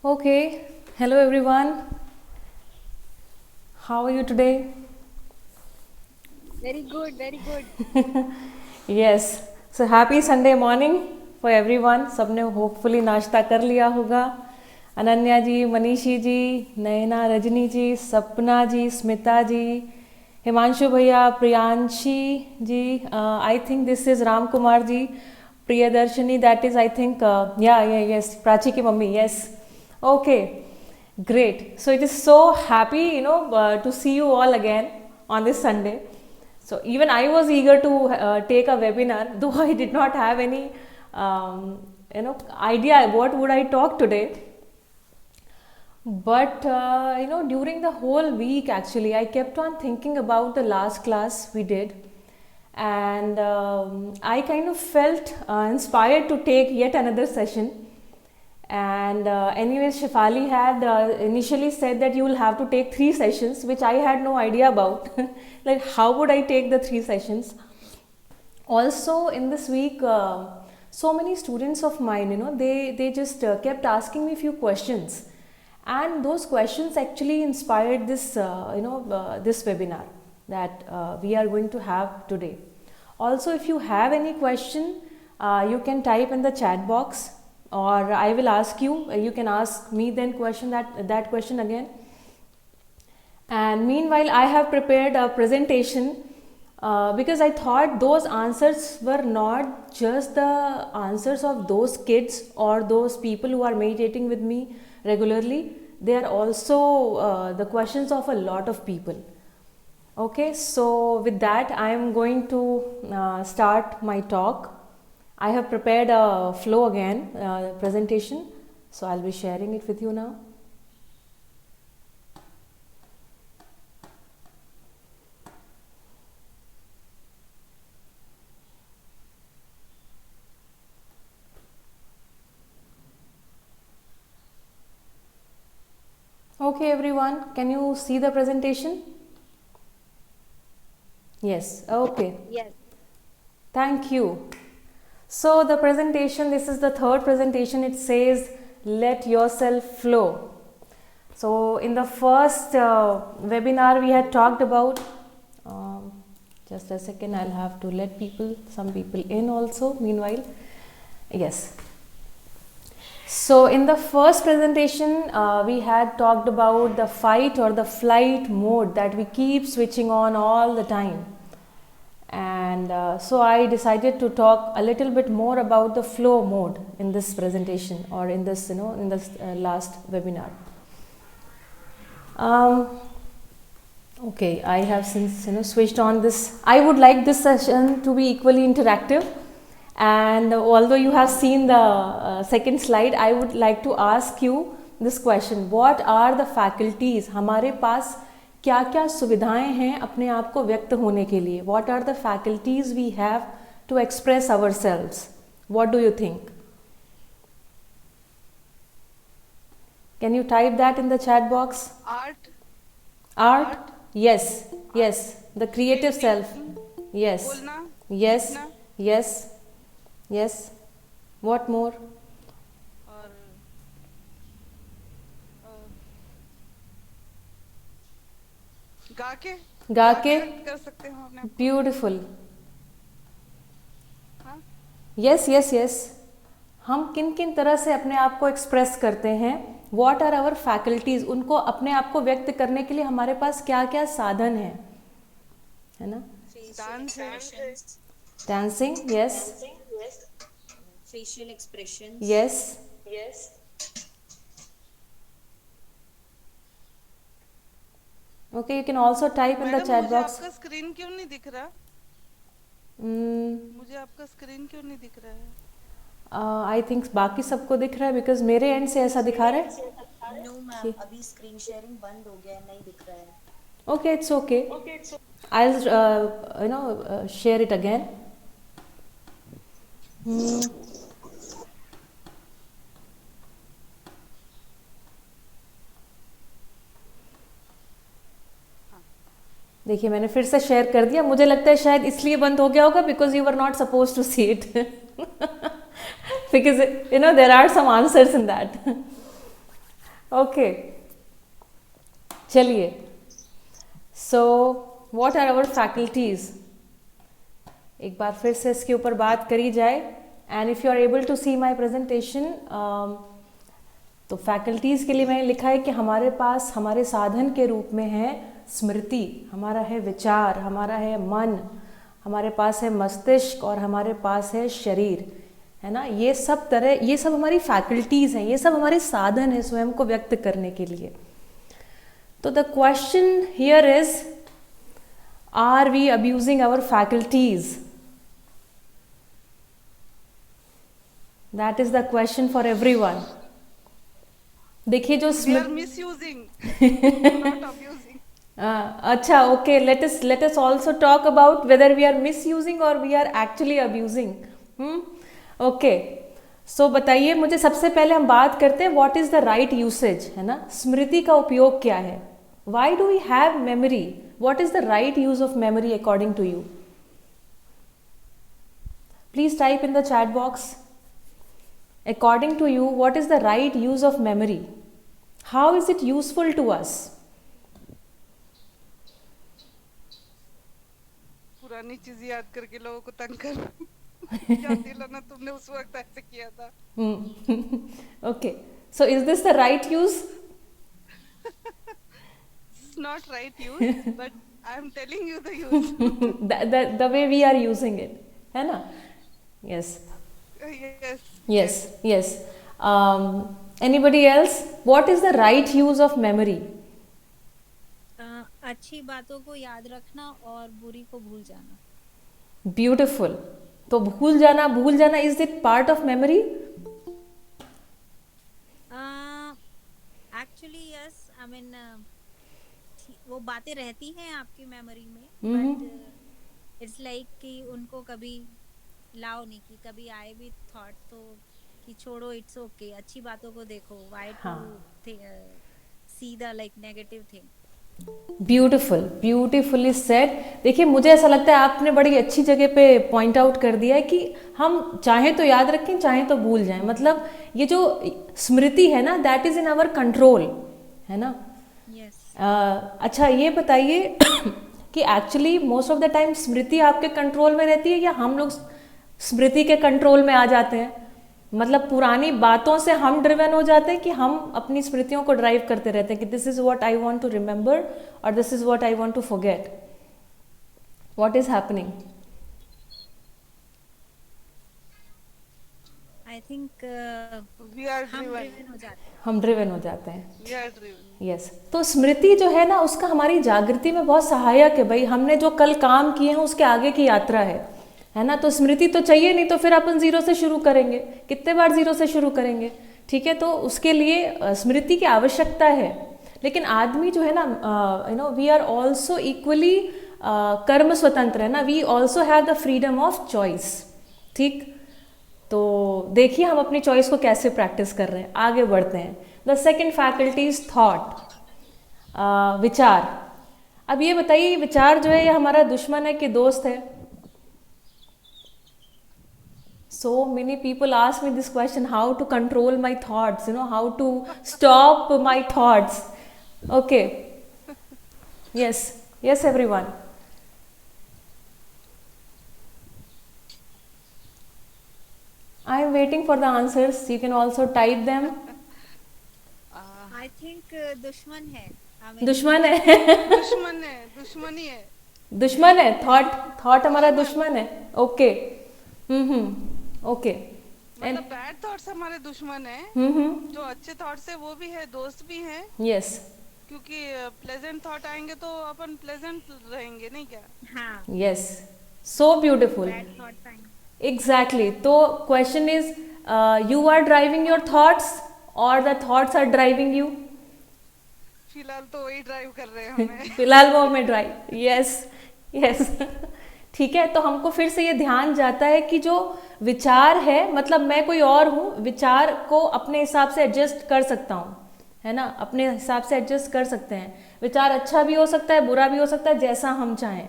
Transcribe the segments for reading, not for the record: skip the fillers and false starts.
Okay, hello everyone. How are you today? Very good, very good. Yes, so happy Sunday morning for everyone. सबने hopefully नाश्ता कर लिया होगा. अनन्या जी, मनीषी जी, नयना, रजनी जी, सपना जी, स्मिता जी, हिमांशु भैया, प्रियांशी जी. I think this is Ram Kumar ji, Priyadarshini. That is, I think, yes, Prachi ki mummy. Yes. Okay, great. So it is so happy, to see you all again on this Sunday. So even I was eager to take a webinar, though I did not have any, idea what would I talk today. But during the whole week, actually, I kept on thinking about the last class we did, and I kind of felt inspired to take yet another session. And anyways, Shefali had initially said that you will have to take 3 sessions, which I had no idea about. Like, how would I take the 3 sessions? Also, in this week, so many students of mine, they just kept asking me a few questions, and those questions actually inspired this, this webinar that we are going to have today. Also, if you have any question, you can type in the chat box, or I will ask you. You can ask me then question that question again. And meanwhile, I have prepared a presentation because I thought those answers were not just the answers of those kids or those people who are meditating with me regularly. They are also the questions of a lot of people. Okay, so with that, I am going to start my talk. I have prepared a flow again, presentation, so I'll be sharing it with you now. Okay, everyone, can you see the presentation? Yes, okay. Yes. Thank you. So the presentation, this is the third presentation. It says, let yourself flow. So in the first webinar we had talked about, just a second, I'll have to let some people in also meanwhile. Yes. So in the first presentation, we had talked about the fight or the flight mode that we keep switching on all the time. And so I decided to talk a little bit more about the flow mode in this presentation, or in this, in this last webinar. Okay, I have since switched on this. I would like this session to be equally interactive. And although you have seen the second slide, I would like to ask you this question: what are the faculties? हमारे पास क्या क्या सुविधाएं हैं अपने आप को व्यक्त होने के लिए? What are the faculties we have to express ourselves? What do you think? Can you type that in the chat box? Art, Art? art, Yes, art, yes. The creative self. painting, Yes, बोलना, yes, लिखना yes, yes. What more? और अ, गा के गा गा के? के व्यक्त कर सकते हो अपने आप को। ब्यूटिफुल. हाँ, यस यस यस. हम किन किन तरह से अपने आप को एक्सप्रेस करते हैं? What are our faculties? उनको अपने आप को व्यक्त करने के लिए हमारे पास क्या क्या साधन हैं, है ना? facial डांस है, expressions, dancing? Yes facial expressions, yes. Okay, you can also type in the madam chat मुझे बॉक्स. आपका स्क्रीन क्यों नहीं दिख रहा? मुझे आपका स्क्रीन क्यों नहीं दिख रहा है? आई थिंक बाकी सबको दिख रहा है, बिकॉज मेरे एंड से ऐसा दिखा रहा है. no मैम अभी स्क्रीन शेयरिंग बंद हो गया है, नहीं दिख रहा है। Okay, it's okay. I'll share it again. देखिए, मैंने फिर से शेयर कर दिया. मुझे लगता है शायद इसलिए बंद हो गया होगा because you are not suppose to see it. Because there are some answers in that. Okay, चलिए. So what are our faculties, एक बार फिर से इसके ऊपर बात करी जाए. And if you are able to see my presentation, तो फैकल्टीज़ के लिए मैंने लिखा है कि हमारे पास हमारे साधन के रूप में है स्मृति, हमारा है विचार, हमारा है मन, हमारे पास है मस्तिष्क और हमारे पास है शरीर, है ना. ये सब हमारी फैकल्टीज़ हैं, ये सब हमारे साधन हैं स्वयं को व्यक्त करने के लिए. तो the question here is, are we abusing our faculties? That is the question for everyone. देखिए जो We are misusing, not abusing. अच्छा, okay, let us also talk about whether we are misusing or we are actually abusing. Okay, so बताइए मुझे. सबसे पहले हम बात करते हैं what is the right usage, है ना. स्मृति का उपयोग क्या है? Why do we have memory? What is the right use of memory according to you? Please type in the chat box. According to you, what is the right use of memory? How is it useful to us? पुरानी चीज याद करके लोगों को तंग कर याद दिलाना, तुमने उस वक्त ऐसे किया था. Okay, so is this the right use? It's not right use, but I am telling you the use. the way we are using it, है ना. Yes. Yes. Yes. Anybody else? What is the right use of memory? अच्छी बातों को याद रखना और बुरी को भूल जाना. Beautiful. तो भूल जाना is it part of memory? Actually yes, I mean वो बातें रहती हैं आपकी मेमोरी में, but it's like कि उनको कभी लाओ नहीं, कि कभी आए भी थॉट तो कि छोड़ो, इट्स ओके, अच्छी बातों को देखो, why to see the like negative thing. Beautifully said. देखिए मुझे ऐसा लगता है आपने बड़ी अच्छी जगह पे पॉइंट आउट कर दिया है कि हम चाहे तो याद रखें, चाहे तो भूल जाएं. मतलब ये जो स्मृति है ना, that is in our control, है ना. अच्छा ये बताइए कि actually most of the time स्मृति आपके कंट्रोल में रहती है या हम लोग स्मृति के कंट्रोल में आ जाते हैं? मतलब पुरानी बातों से हम ड्रिवन हो जाते हैं कि हम अपनी स्मृतियों को ड्राइव करते रहते हैं कि this is what I want to remember और this is what I want to forget. What is happening? I think We are driven. हम ड्रिवन हो जाते हैं. We are driven. यस. तो स्मृति जो है ना, उसका हमारी जागृति में बहुत सहायक है. भाई हमने जो कल काम किए हैं उसके आगे की यात्रा है ना. तो स्मृति तो चाहिए, नहीं तो फिर अपन जीरो से शुरू करेंगे. कितने बार जीरो से शुरू करेंगे? ठीक है, तो उसके लिए स्मृति की आवश्यकता है. लेकिन आदमी जो है ना, वी आर ऑल्सो इक्वली कर्म स्वतंत्र है ना. We also have the freedom of choice. ठीक, तो देखिए हम अपनी चॉइस को कैसे प्रैक्टिस कर रहे हैं. आगे बढ़ते हैं. The second faculty is thought, विचार. अब ये बताइए, विचार जो है ये हमारा दुश्मन है कि दोस्त है? So many people ask me this question, how to control my thoughts, how to stop my thoughts. Okay. Yes everyone. I am waiting for the answers. You can also type them. I think दुश्मन है. दुश्मन है. दुश्मनी है. दुश्मन है. Thought हमारा दुश्मन है. ओके. ओके. मतलब बैड थॉट्स हमारे दुश्मन है. जो अच्छे थॉट्स है वो भी है, दोस्त भी है. यस. क्योंकि प्लेजेंट थॉट आएंगे तो अपन प्लेजेंट रहेंगे, नहीं क्या? हाँ. Yes. So beautiful. Bad thoughts आएंगे. एग्जैक्टली. तो question is, you are driving your thoughts और the thoughts are driving you? फिलहाल तो वही ड्राइव कर रहे हैं हमें. फिलहाल वो हमें ड्राइव. यस. ठीक है, तो हमको फिर से ये ध्यान जाता है कि जो विचार है, मतलब मैं कोई और हूँ, विचार को अपने हिसाब से एडजस्ट कर सकता हूँ, है ना. अपने हिसाब से एडजस्ट कर सकते हैं. विचार अच्छा भी हो सकता है, बुरा भी हो सकता है, जैसा हम चाहें,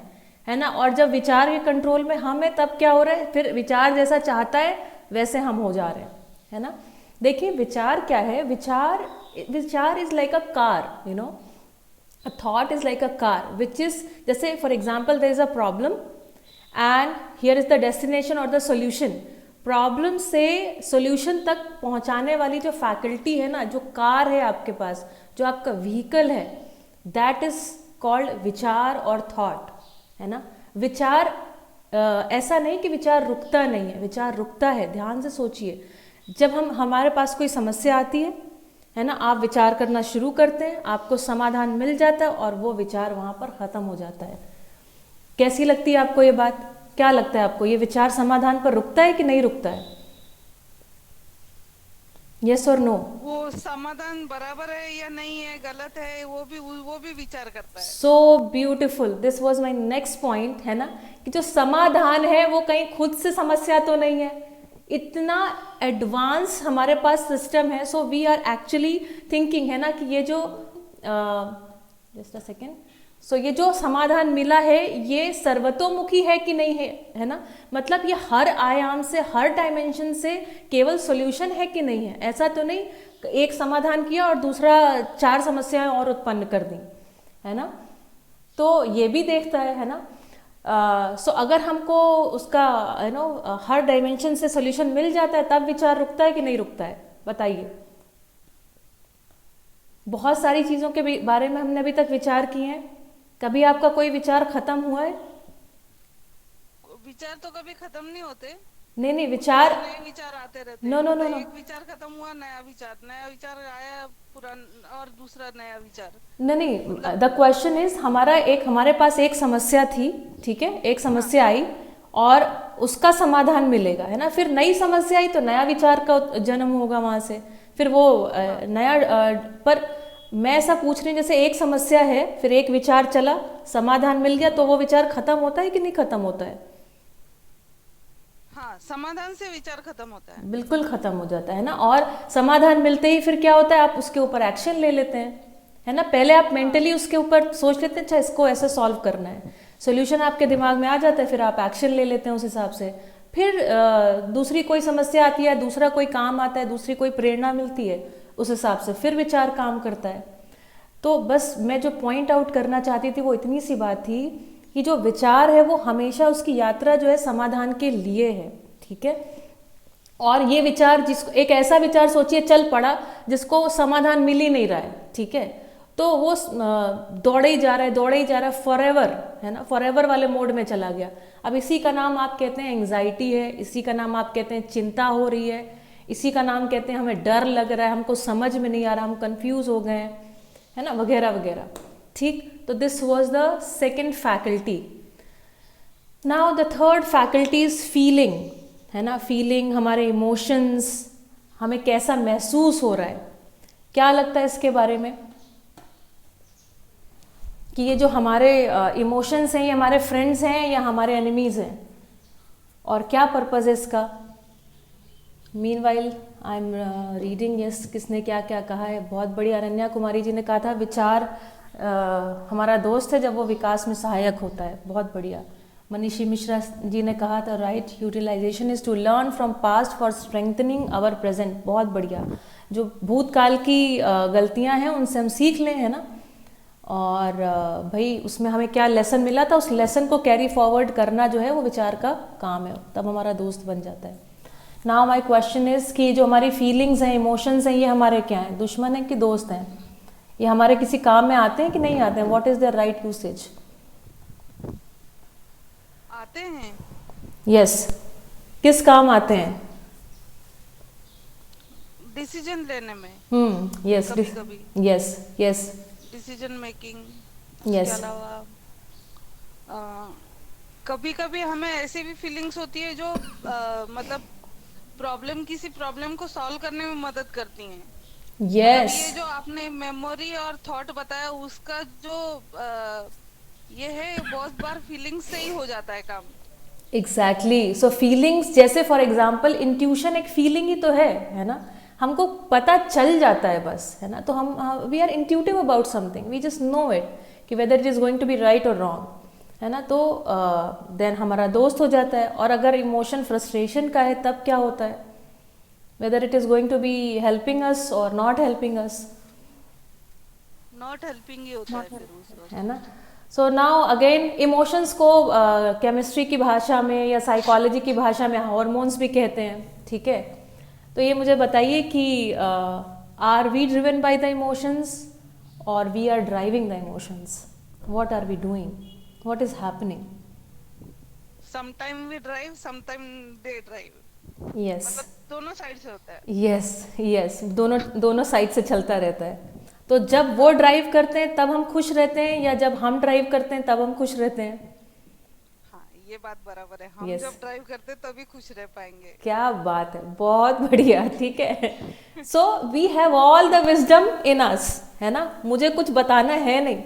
है ना. और जब विचार के कंट्रोल में हम हैं, तब क्या हो रहा है, फिर विचार जैसा चाहता है वैसे हम हो जा रहे हैं, है ना. देखिए विचार क्या है. विचार विचार is like a car, you know, a thought is like a car which is, जैसे for example there is a problem and here is the destination or the solution. Problem से सॉल्यूशन तक पहुंचाने वाली जो फैकल्टी है ना, जो car है आपके पास, जो आपका व्हीकल है, दैट इज कॉल्ड विचार और थॉट, है ना. विचार ऐसा नहीं कि विचार रुकता नहीं है, विचार रुकता है. ध्यान से सोचिए, जब हमारे पास कोई समस्या आती है ना, आप विचार करना शुरू करते हैं, आपको समाधान मिल जाता है और वो विचार वहाँ पर ख़त्म हो जाता है. कैसी लगती है आपको ये बात? क्या लगता है आपको, ये विचार समाधान पर रुकता है कि नहीं रुकता है? यस और नो? वो समाधान बराबर है या नहीं है, गलत है, वो भी विचार करता है. So beautiful, this was my next point, है ना, कि जो समाधान है वो कहीं खुद से समस्या तो नहीं है, इतना एडवांस हमारे पास सिस्टम है. So we are actually thinking, है ना, कि ये जो जस्ट अ सेकेंड, सो ये जो समाधान मिला है ये सर्वतोमुखी है कि नहीं है, है ना, मतलब ये हर आयाम से, हर डायमेंशन से केवल सॉल्यूशन है कि नहीं है. ऐसा तो नहीं एक समाधान किया और दूसरा 4 समस्याएं और उत्पन्न कर दी, है ना. तो ये भी देखता है ना. सो अगर हमको उसका यू नो हर डायमेंशन से सॉल्यूशन मिल जाता है, तब विचार रुकता है कि नहीं रुकता है? बताइए. बहुत सारी चीज़ों के बारे में हमने अभी तक विचार किए हैं. कभी आपका कोई विचार खत्म हुआ है? विचार तो कभी खत्म नहीं होते. नहीं, विचार, नए विचार आते रहते हैं. नो, एक विचार खत्म हुआ, नया विचार आया, पुराना और दूसरा नया विचार. नहीं, द क्वेश्चन इज, हमारे पास एक समस्या थी, ठीक है, एक समस्या आई और उसका समाधान मिलेगा, है ना. फिर नई समस्या आई तो नया विचार का जन्म होगा वहां से, फिर वो नया. पर मैं ऐसा पूछ रही हूँ, जैसे एक समस्या है, फिर एक विचार चला, समाधान मिल गया, तो वो विचार खत्म होता है कि नहीं खत्म होता है? हाँ, समाधान से विचार खत्म होता है. बिल्कुल खत्म हो जाता है ना. और समाधान मिलते ही फिर क्या होता है, आप उसके ऊपर एक्शन ले लेते हैं, है ना. पहले आप मेंटली उसके ऊपर सोच लेते हैं, अच्छा इसको ऐसे सॉल्व करना है, सॉल्यूशन आपके दिमाग में आ जाता है, फिर आप एक्शन ले लेते हैं उस हिसाब से. फिर दूसरी कोई समस्या आती है, दूसरा कोई काम आता है, दूसरी कोई प्रेरणा मिलती है, उस हिसाब से फिर विचार काम करता है. तो बस मैं जो पॉइंट आउट करना चाहती थी वो इतनी सी बात थी कि जो विचार है वो हमेशा उसकी यात्रा जो है समाधान के लिए है, ठीक है. और ये विचार, जिसको एक ऐसा विचार सोचिए चल पड़ा जिसको समाधान मिल ही नहीं रहा है, ठीक है, तो वो दौड़े ही जा रहा है फॉरएवर, है ना, फॉरएवर वाले मोड में चला गया. अब इसी का नाम आप कहते हैं एंग्जाइटी है, इसी का नाम आप कहते हैं चिंता हो रही है, इसी का नाम कहते हैं हमें डर लग रहा है, हमको समझ में नहीं आ रहा, हम कंफ्यूज हो गए हैं, है ना, वगैरह वगैरह. ठीक, तो this was the second faculty. Now the third faculty is feeling, है ना. फीलिंग, हमारे इमोशंस, हमें कैसा महसूस हो रहा है. क्या लगता है इसके बारे में कि ये जो हमारे इमोशंस हैं, ये हमारे फ्रेंड्स हैं या हमारे एनिमीज हैं, और क्या पर्पज़ है इसका? Meanwhile I am reading, yes, किसने क्या क्या कहा है. बहुत बढ़िया, अनन्या कुमारी जी ने कहा था विचार हमारा दोस्त है जब वो विकास में सहायक होता है. बहुत बढ़िया. मनीषी मिश्रा जी ने कहा था right utilization is to learn from past for strengthening our present. बहुत बढ़िया. जो भूतकाल की गलतियां हैं उनसे हम सीख लें, है ना, और भाई उसमें हमें क्या लेसन मिला था, उस लेसन को कैरी फॉरवर्ड करना जो है वो विचार का काम है, तब हमारा दोस्त बन जाता है. नाउ माई क्वेश्चन इज कि जो हमारी फीलिंग्स हैं, इमोशंस हैं, ये हमारे क्या हैं, दुश्मन हैं कि दोस्त हैं? ये हमारे किसी काम में आते हैं कि नहीं आते हैं? What is there right usage? आते हैं. यस, किस काम आते हैं? डिसीजन लेने में. यस, कभी-कभी. Yes, yes, decision making. Yes. इसके अलावा कभी कभी हमें ऐसी भी फीलिंग्स होती है जो मतलब किसी प्रॉब्लम को सॉल्व करने में मदद करती हैं. यस. ये जो आपने मेमोरी और थॉट बताया, उसका जो ये है, बहुत बार फीलिंग्स से ही हो जाता है काम. एग्जैक्टली. सो फीलिंग्स, जैसे फॉर एग्जाम्पल इंट्यूशन एक फीलिंग ही तो है ना. हमको पता चल जाता है बस, है ना. तो हम we are intuitive about something, we just know it कि whether it is going to be right और रॉन्ग, है ना. तो देन हमारा दोस्त हो जाता है. और अगर इमोशन फ्रस्ट्रेशन का है तब क्या होता है, whether it is going to be helping us or not helping us. Not helping ही होता है फिर उस वक्त। है ना। सो नाउ अगेन इमोशंस को केमिस्ट्री की भाषा में या साइकोलॉजी की भाषा में हार्मोन्स भी कहते हैं, ठीक है। तो ये मुझे बताइए कि are we driven by the emotions और we are driving the emotions, what are we doing, what is happening? Sometime we drive, sometime they drive, yes मतलब दोनों साइड से होता है। यस यस, दोनों दोनों साइड से चलता रहता है। तो जब वो ड्राइव करते हैं तब हम खुश रहते हैं, या जब हम ड्राइव करते हैं तब हम खुश रहते हैं? हाँ, ये बात बराबर है। हम Yes. जब ड्राइव करते हैं तभी खुश रह पाएंगे। क्या बात है, बहुत बढ़िया, ठीक है। So we have all the wisdom in us, है ना। मुझे कुछ बताना है नहीं,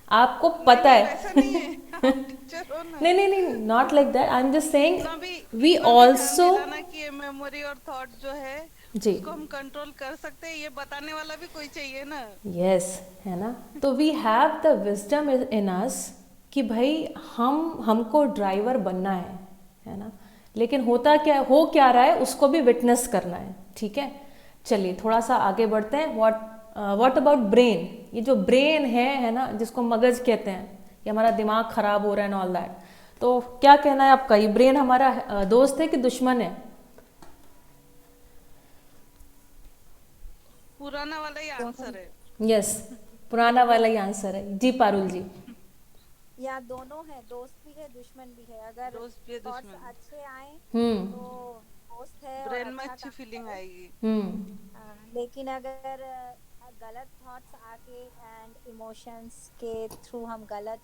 आपको पता नहीं, है। ऐसा नहीं है। आप टीचर हो ना। नहीं नहीं नहीं, not like that, I am just saying इतना वी ध्यान ऑल्सो। दिलाना कि ये मेमोरी और थॉट जो है जी उसको हम कंट्रोल कर सकते हैं, ये बताने वाला भी कोई चाहिए ना। यस, है ना। तो we have the wisdom in us कि भाई हमको ड्राइवर बनना है ना। लेकिन होता क्या, हो क्या रहा है उसको भी विटनेस करना है, ठीक है। चलिए थोड़ा सा आगे बढ़ते हैं। What about brain? ये जो ब्रेन है ना, जिसको मगज कहते हैं, ये हमारा दिमाग खराब हो रहा है एंड ऑल दैट, तो क्या कहना है आपका? ये ब्रेन हमारा दोस्त है कि दुश्मन है? पुराना वाला ही आंसर है। यस, पुराना वाला ही आंसर है। जी पारुल जी। या दोनों है, दोस्त भी है दुश्मन भी है। अगर दोस्त भी है, थॉट्स दुश्मन। अच्छे आए हम्म तो दोस्त है और ब्रेन में अच्छा अच्छी काम फीलिंग करे। आएगी। लेकिन अगर गलत थॉट्स आके एंड इमोशंस के थ्रू हम गलत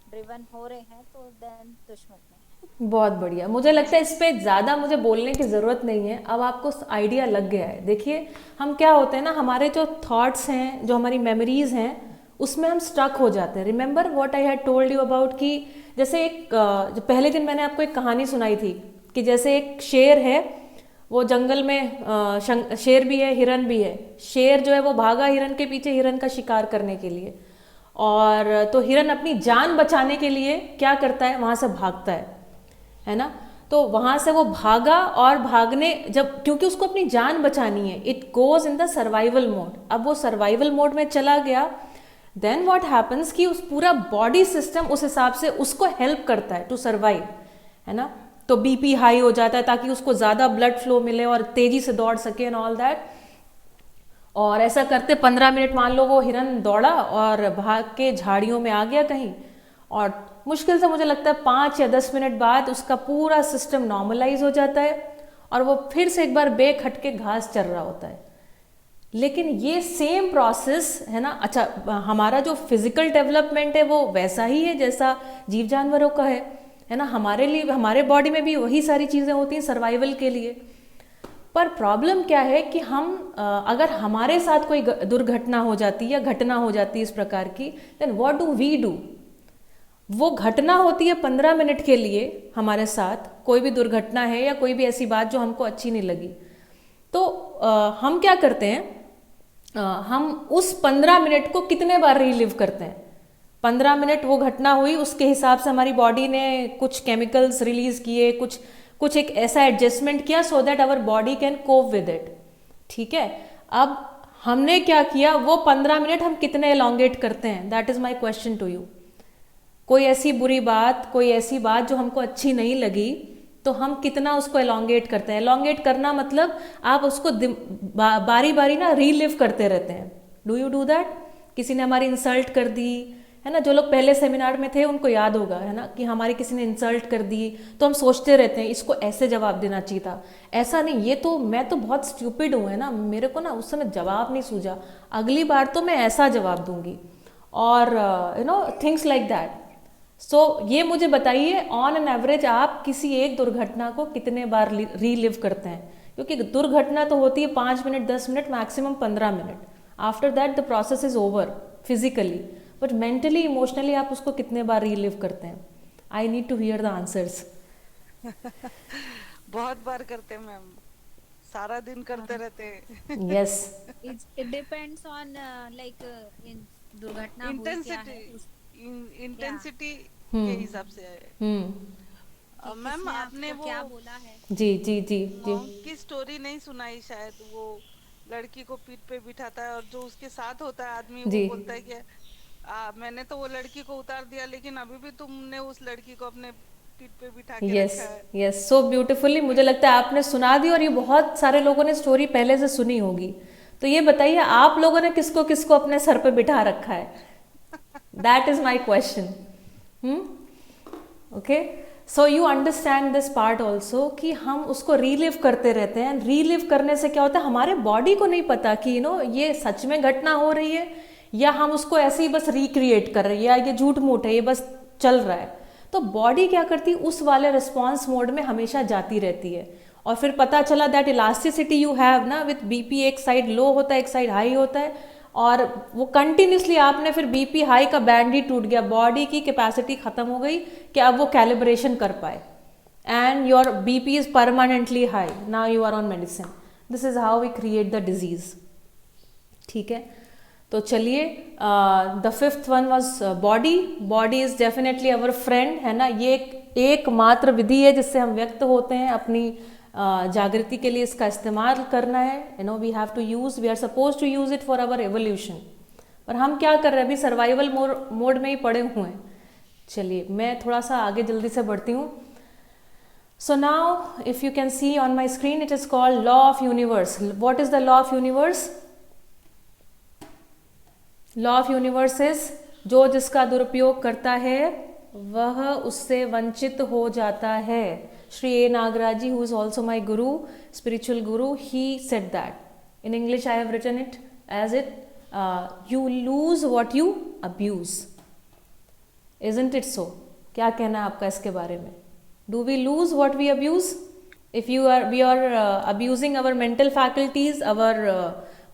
ड्रिवन हो रहे हैं तो देन दुश्मन है। बहुत बढ़िया, मुझे लगता है इस पे ज़्यादा मुझे बोलने की ज़रूरत नहीं है, अब आपको आइडिया लग गया है। देखिए हम क्या होते हैं ना, हमारे जो थॉट्स हैं, जो हमारी मेमोरीज हैं, उसमें हम स्टक हो जाते हैं। Remember what I had told you about, कि जैसे एक जो पहले दिन मैंने आपको एक कहानी सुनाई थी कि जैसे एक शेर है, वो जंगल में शेर भी है, हिरन भी है। शेर जो है वो भागा हिरन के पीछे, हिरन का शिकार करने के लिए, और तो हिरन अपनी जान बचाने के लिए क्या करता है, वहाँ से भागता है ना। तो वहाँ से वो भागा, और भागने जब, क्योंकि उसको अपनी जान बचानी है, it goes in the survival mode. अब वो सर्वाइवल मोड में चला गया, देन व्हाट हैपन्स कि उस पूरा बॉडी सिस्टम उस हिसाब से उसको हेल्प करता है टू सर्वाइव, है ना। तो बीपी हाई हो जाता है ताकि उसको ज़्यादा ब्लड फ्लो मिले और तेज़ी से दौड़ सके एंड ऑल दैट। और ऐसा करते 15 मिनट मान लो वो हिरन दौड़ा और भाग के झाड़ियों में आ गया कहीं, और मुश्किल से मुझे लगता है 5 या 10 मिनट बाद उसका पूरा सिस्टम नॉर्मलाइज हो जाता है और वो फिर से एक बार बेखट के घास चर रहा होता है। लेकिन ये सेम प्रोसेस है ना। अच्छा, हमारा जो फिजिकल डेवलपमेंट है वो वैसा ही है जैसा जीव जानवरों का है ना। हमारे लिए, हमारे बॉडी में भी वही सारी चीज़ें होती हैं सर्वाइवल के लिए। पर प्रॉब्लम क्या है कि हम अगर हमारे साथ कोई दुर्घटना हो जाती है या घटना हो जाती है इस प्रकार की, then what do we do? वो घटना होती है 15 मिनट के लिए हमारे साथ, कोई भी दुर्घटना है या कोई भी ऐसी बात जो हमको अच्छी नहीं लगी, तो हम क्या करते हैं, हम उस 15 मिनट को कितने बार रीलिव करते हैं। 15 मिनट वो घटना हुई, उसके हिसाब से हमारी बॉडी ने कुछ केमिकल्स रिलीज किए, कुछ एक ऐसा एडजस्टमेंट किया so that our body can cope with it, ठीक है। अब हमने क्या किया, वो 15 मिनट हम कितने एलोंगेट करते हैं, that is my question to you. कोई ऐसी बुरी बात, कोई ऐसी बात जो हमको अच्छी नहीं लगी, तो हम कितना उसको एलोंगेट करते हैं। एलोंगेट करना मतलब आप उसको बारी बारी ना रीलिव करते रहते हैं। Do you do that? किसी ने हमारी इंसल्ट कर दी, है ना, जो लोग पहले सेमिनार में थे उनको याद होगा, है ना, कि हमारी किसी ने इंसल्ट कर दी तो हम सोचते रहते हैं इसको ऐसे जवाब देना चाहिए था, ऐसा नहीं, ये तो मैं तो बहुत स्टूपिड हूँ, है ना, मेरे को ना उस समय जवाब नहीं सूझा, अगली बार तो मैं ऐसा जवाब दूंगी, और you know things like that. So ये मुझे बताइए, ऑन एन एवरेज आप किसी एक दुर्घटना को कितने बार रीलिव करते हैं? क्योंकि दुर्घटना तो होती है 5 minute, 10 minute, maximum 15 minute. After that the process is over physically, but mentally, emotionally आप उसको कितने बार रीलिव करते हैं? I need to hear the answers. बहुत बार करते हैं मैम, सारा दिन करते रहते हैं। Yes, it depends on like in दुर्घटना हुई क्या है, इंटेंसिटी के हिसाब से है। मैम किसने आपने आपको वो क्या बोला है। जी जी जी जी। मॉन्क की स्टोरी नहीं सुनाई शायद, वो लड़की को पीठ पे बिठाता है, और जो उसके साथ होता है आदमी वो जी। बोलता है कि मैंने तो वो लड़की को उतार दिया, लेकिन अभी भी तुमने उस लड़की को अपने पीठ पे बिठा के यस, रखा है। Yes, so beautifully. मुझे लगता है आपने सुना दी और ये बहुत सारे लोगों ने स्टोरी पहले से सुनी होगी। तो ये बताइए आप लोगों ने किसको किसको अपने सर पे बिठा रखा है? That is my question. Okay, so you understand this part also कि हम उसको रीलिव करते रहते हैं। रीलिव करने से क्या होता है, हमारे बॉडी को नहीं पता कि ये सच में घटना हो रही है या हम उसको ऐसे ही बस रिक्रिएट कर रहे हैं, या ये झूठ मूठ है, ये बस चल रहा है। तो बॉडी क्या करती है, उस वाले रिस्पॉन्स मोड में हमेशा जाती रहती है। और फिर पता चला दैट इलास्टिसिटी यू हैव ना, विथ बीपी एक साइड लो होता है, एक साइड हाई होता है, और वो कंटिन्यूसली आपने फिर बीपी हाई का बैंड ही टूट गया, बॉडी की कैपेसिटी खत्म हो गई कि अब वो कैलिब्रेशन कर पाए, and your BP is permanently high, now you are on medicine. This is how we create the disease. ठीक है, तो चलिए, the fifth one was body. Body is definitely our friend, है ना। ये एकमात्र विधि है जिससे हम व्यक्त होते हैं। अपनी जागृति के लिए इसका इस्तेमाल करना है। We have to use, we are suppose to use it for our evolution. पर हम क्या कर रहे हैं, अभी सर्वाइवल मोड में ही पड़े हुए हैं। चलिए, मैं थोड़ा सा आगे जल्दी से बढ़ती हूँ। So now if you can see on my screen, it is called law of universe. What is the law of universe? Law of universe is, जो जिसका दुरुपयोग करता है वह उससे वंचित हो जाता है। Shri A Nagaraj ji, who is also my guru, spiritual guru, he said that. In English I have written it as it, you lose what you abuse. Isn't it so? क्या कहना है आपका इसके बारे में? Do we lose what we abuse? If we are abusing our mental faculties, our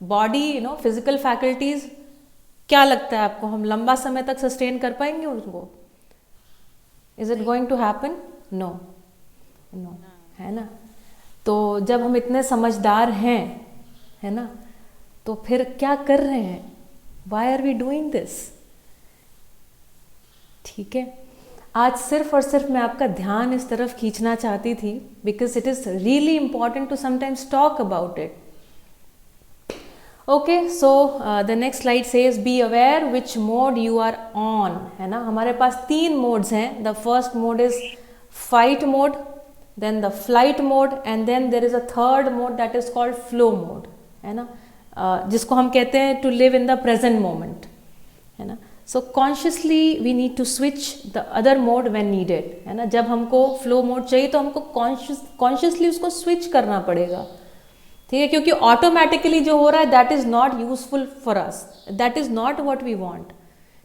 body, physical faculties, क्या लगता है आपको, हम लंबा समय तक सस्टेन कर पाएंगे उनको? Is it going to happen? No, no, है ना। तो जब हम इतने समझदार हैं, है ना, तो फिर क्या कर रहे हैं? Why are we doing this? ठीक है, आज सिर्फ और सिर्फ मैं आपका ध्यान इस तरफ खींचना चाहती थी, because it is really important to sometimes talk about it. Okay, so the next slide says be aware which mode you are on, है ना। हमारे पास 3 मोड्स हैं। The first mode is fight mode, then the flight mode, and then there is a third mode that is called flow mode, है ना, जिसको हम कहते हैं to live in the present moment, है ना। सो consciously we need to switch the other mode when needed, है ना। जब हमको फ्लो मोड चाहिए तो हमको कॉन्शियसली उसको स्विच करना पड़ेगा, ठीक है, क्योंकि ऑटोमेटिकली जो हो रहा है that is not useful for us, that is not what we want,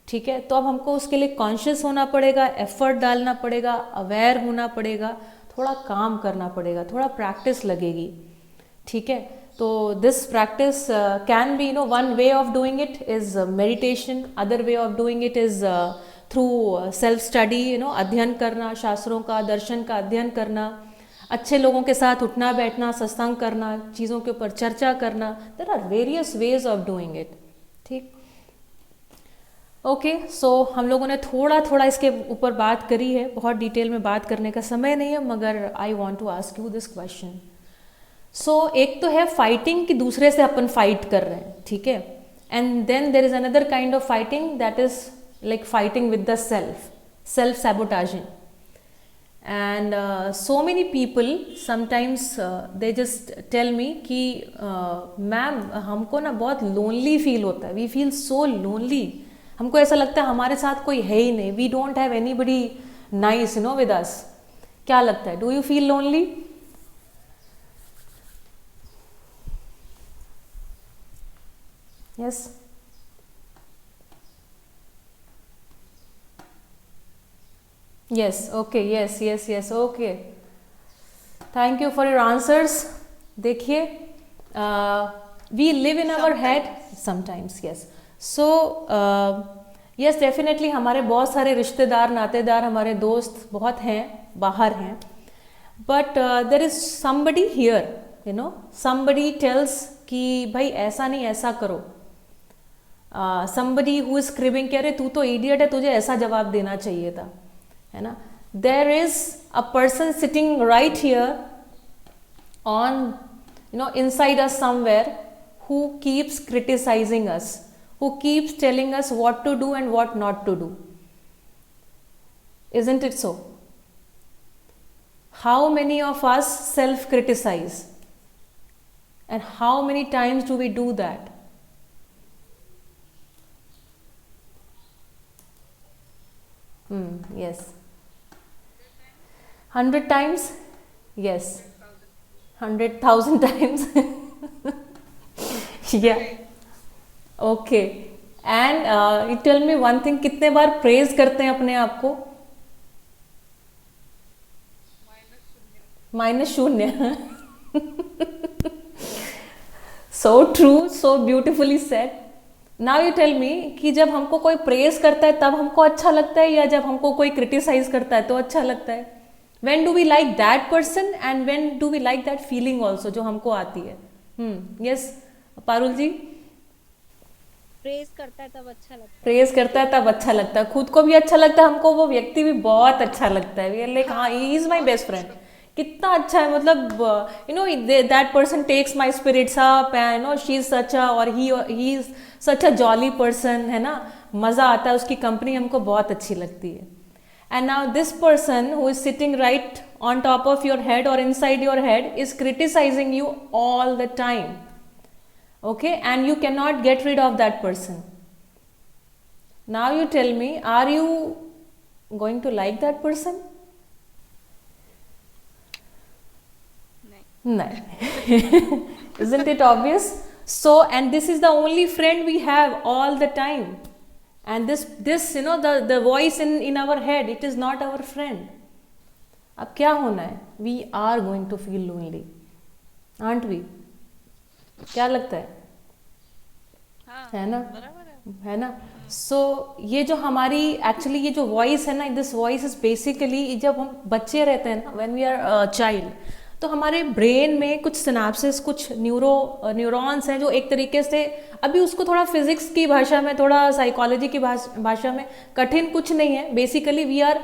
ठीक है। तो अब हमको उसके लिए कॉन्शियस होना पड़ेगा, एफर्ट डालना पड़ेगा, अवेयर होना पड़ेगा, थोड़ा काम करना पड़ेगा, थोड़ा प्रैक्टिस लगेगी, ठीक है। तो this practice can be, one way of doing it is meditation, other way of doing it is through self study, अध्ययन करना, शास्त्रों का, दर्शन का अध्ययन करना, अच्छे लोगों के साथ उठना बैठना, सत्संग करना, चीज़ों के ऊपर चर्चा करना। There are various ways of doing it, ठीक। ओके, सो हम लोगों ने थोड़ा थोड़ा इसके ऊपर बात करी है, बहुत डिटेल में बात करने का समय नहीं है, मगर I want to ask you this question. So एक तो है फाइटिंग कि दूसरे से अपन फाइट कर रहे हैं, ठीक है, and then there is another kind of fighting that is like fighting with the self sabotaging. And so many people sometimes they just tell me कि मैम हमको ना बहुत लोनली फील होता है, वी फील सो लोनली, हमको ऐसा लगता है हमारे साथ कोई है ही नहीं, we don't have anybody nice with us. क्या लगता है, do you feel lonely? Yes, yes, okay, yes, okay, thank you for your answers. देखिए, we live in our head sometimes, yes, so yes, definitely हमारे बहुत सारे रिश्तेदार, नातेदार, हमारे दोस्त बहुत हैं, बाहर हैं, but there is somebody here, somebody tells कि भाई ऐसा नहीं, ऐसा करो। somebody who is cribbing, कह रहे तू तो idiot है, तुझे ऐसा जवाब देना चाहिए था, है ना। देर is a person sitting right here on inside us somewhere who keeps criticizing us, who keeps telling us what to do and what not to do. Isn't it so? How many of us self-criticize? And how many times do we do that? Yes. 100 times? Yes. 100,000 times? Yeah. Okay. And you tell me one thing, कितने बार praise करते हैं अपने आप को? -0. So true, so beautifully said. Now you tell me कि जब हमको कोई प्रेज करता है तब हमको अच्छा लगता है, या जब हमको कोई क्रिटिसाइज करता है तो अच्छा लगता है? When do we like that person and when do we like that feeling also जो हमको आती है? Yes, पारुल जी? प्रेज करता है तब अच्छा लगता प्रेज करता है तब अच्छा लगता है, खुद को भी अच्छा लगता है, हमको वो व्यक्ति भी बहुत अच्छा लगता है. We are like, हाँ, he is my best friend. कितना अच्छा है, मतलब you know that person takes my spirits up and no she is such a, और he is such a jolly person, है ना, मज़ा आता है, उसकी कंपनी हमको बहुत अच्छी लगती है. And now this person who is sitting right on top of your head or inside your head is criticising you all the time. Okay, and you can not get rid of that person. Now you tell me, are you going to like that person? No. Isn't it obvious? So, and this is the only friend we have all the time. And this you know, the voice in our head, it is not our friend. अब क्या होना है? We are going to feel lonely, aren't we? क्या लगता है? है ना? है ना? So ये जो हमारी एक्चुअली ये जो वॉइस है ना, दिस वॉइस इज बेसिकली, जब हम बच्चे रहते हैं ना, व्हेन वी आर चाइल्ड, तो हमारे ब्रेन में कुछ सिनाप्सिस, कुछ न्यूरॉन्स हैं जो एक तरीके से, अभी उसको थोड़ा फिजिक्स की भाषा में, थोड़ा साइकोलॉजी की भाषा में कठिन कुछ नहीं है. Basically we are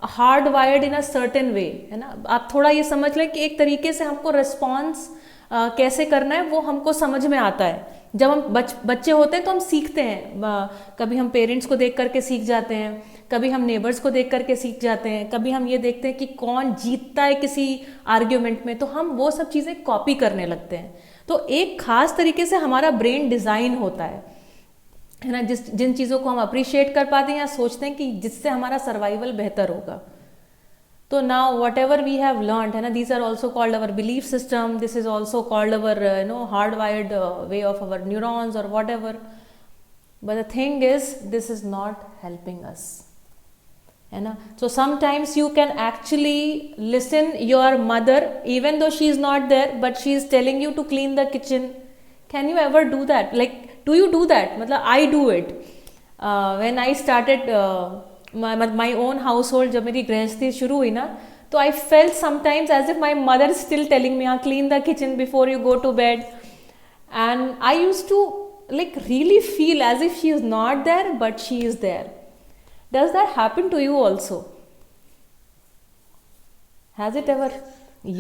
hard wired in a certain way, है ना. आप थोड़ा ये समझ लें कि एक तरीके से हमको रिस्पॉन्स कैसे करना है वो हमको समझ में आता है. जब हम बच्चे होते हैं तो हम सीखते हैं, कभी हम पेरेंट्स को देख करके सीख जाते हैं, कभी हम नेबर्स को देख करके सीख जाते हैं, कभी हम ये देखते हैं कि कौन जीतता है किसी आर्ग्यूमेंट में, तो हम वो सब चीज़ें कॉपी करने लगते हैं. तो एक खास तरीके से हमारा ब्रेन डिज़ाइन होता है ना, जिन चीज़ों को हम अप्रिशिएट कर पाते हैं या सोचते हैं कि जिससे हमारा सर्वाइवल बेहतर होगा. तो now whatever we have learn, है ना, these are also called our belief system, this is also called our hard wired way of our neurons or whatever. But the thing is, this is not helping us, है ना. So sometimes you can actually listen your mother even though she is not there, but she is telling you to clean the kitchen. Can you ever do that? Like, do you do that? मतलब I do it when I started my own household. जब मेरी गृहस्थी शुरू हुई ना, तो I felt sometimes as if my mother still telling me, हाँ, clean the kitchen before you go to bed. And I use to like really feel as if she is not there but she is there. Does that happen to you also? Has it ever?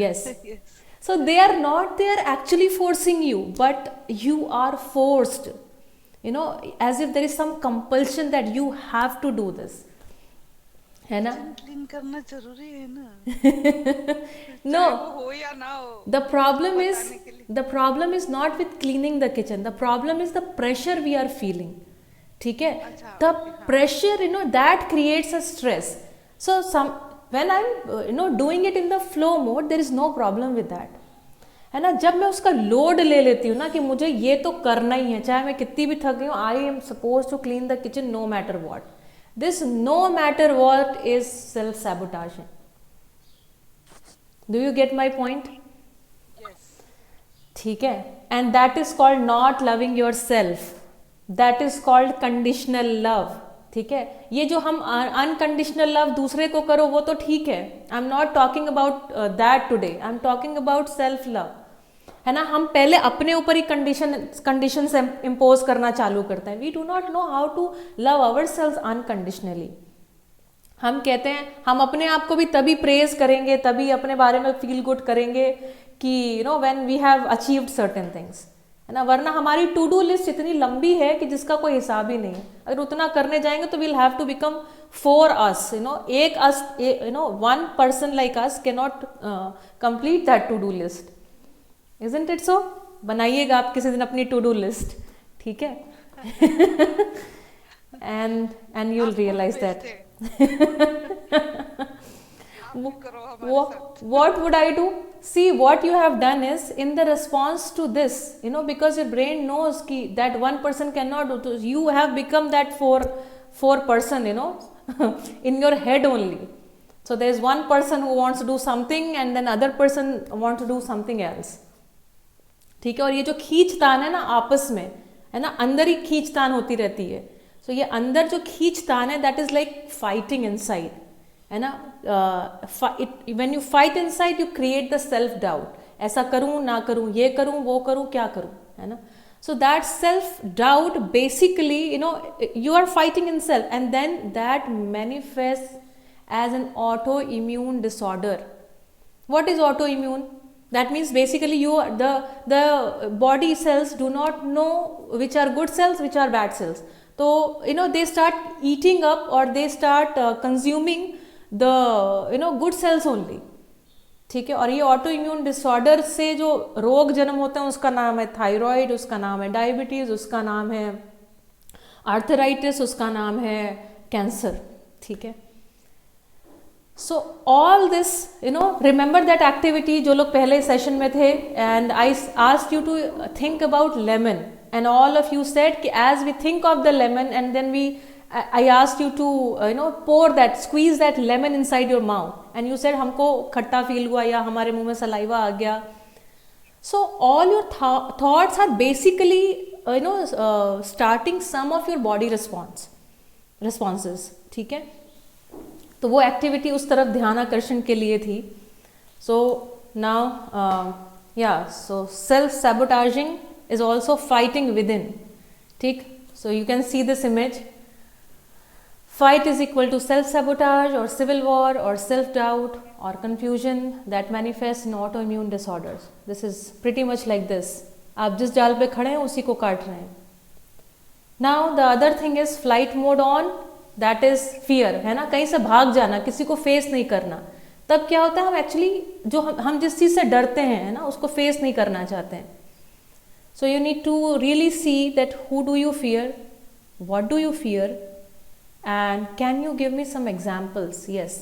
Yes. Yes. So they are not there actually forcing you, but you are forced, you know, as if there is some compulsion that you have to do this, है ना. Clean करना जरूरी है ना. No, चाहे वो हो या ना हो. the problem is, बताने के लिए. the problem is not with cleaning the kitchen, the problem is the pressure we are feeling. ठीक है, अच्छा, the okay, हाँ. pressure, you know, that creates a stress. So when I'm doing it in the flow mode, there is no problem with that, है ना. जब मैं उसका load ले लेती हूँ ना कि मुझे ये तो करना ही है, चाहे मैं कितनी भी थक गई हूँ, I am suppose to clean the kitchen no matter what. This no matter what is self-sabotage. Do you get my point? Yes. ठीक है, and that is called not loving yourself. That is called conditional love. ठीक है, ये जो हम unconditional love दूसरे को करो वो तो ठीक है. I'm not talking about that today. I'm talking about self-love. है ना, हम पहले अपने ऊपर ही कंडीशंस इम्पोज करना चालू करते हैं. We do not know how to love ourselves unconditionally. हम कहते हैं हम अपने आप को भी तभी प्रेज करेंगे, तभी अपने बारे में फील गुड करेंगे कि when we have achieved certain things. है ना, वरना हमारी टू डू लिस्ट इतनी लंबी है कि जिसका कोई हिसाब ही नहीं है। अगर उतना करने जाएंगे तो we'll have to become for us, you know, एक us, you know, one person like us can not complete that to do list, isn't it so? बनाइएगा आप किसी दिन अपनी टू डू लिस्ट, ठीक है? And you will realize that what would I do? See, what you have done is in the response to this, you know, because your brain knows that one person cannot do, you have become that four person, you know, in your head only. So there is one person who wants to do something and then other person wants to do something else, ठीक है? और ये जो खींचतान है ना आपस में, है ना, अंदर ही खींचतान होती रहती है। So ये अंदर जो खींचतान है, that is like fighting inside, है ना? When you fight inside, you create the self doubt. ऐसा करूँ ना करूँ, ये करूँ वो करूँ, क्या करूँ, है ना? So that self doubt basically, you know, you are fighting in self, and then that manifests as an autoimmune disorder. What is autoimmune? That means basically the body cells do not know which are good cells, which are bad cells. So, you know, they start eating up or they start consuming the, you know, good cells only, ठीक है? और ये auto immune disorder से जो रोग जन्म होते हैं उसका नाम है थायराइड, उसका नाम है डायबिटीज, उसका नाम है आर्थराइटिस, उसका नाम है कैंसर, ठीक है? So all this, you know, remember that activity जो लोग पहले सेशन में थे, and I asked you to think about lemon, and all of you said कि as we think of the lemon and then I asked you to you know, pour that, squeeze that lemon inside your mouth, and you said हमको खट्टा feel हुआ या हमारे मुंह में saliva आ गया. So all your thoughts are basically you know starting some of your body responses, ठीक है? तो वो एक्टिविटी उस तरफ ध्यान आकर्षण के लिए थी. So now so self sabotaging is also fighting within, ठीक? So you can see this image. Fight is equal to self sabotage or civil war or self doubt or confusion that manifests in autoimmune disorders. This is pretty much like this. आप जिस जाल पे खड़े हैं उसी को काट रहे हैं. Now the other thing is flight mode on, that is fear, है ना? कहीं से भाग जाना, किसी को फेस नहीं करना. तब क्या होता है, हम एक्चुअली जो हम जिस चीज़ से डरते हैं, है ना, उसको फेस नहीं करना चाहते हैं. So you need to really see that who do you fear, what do you fear, and can you give me some examples? Yes.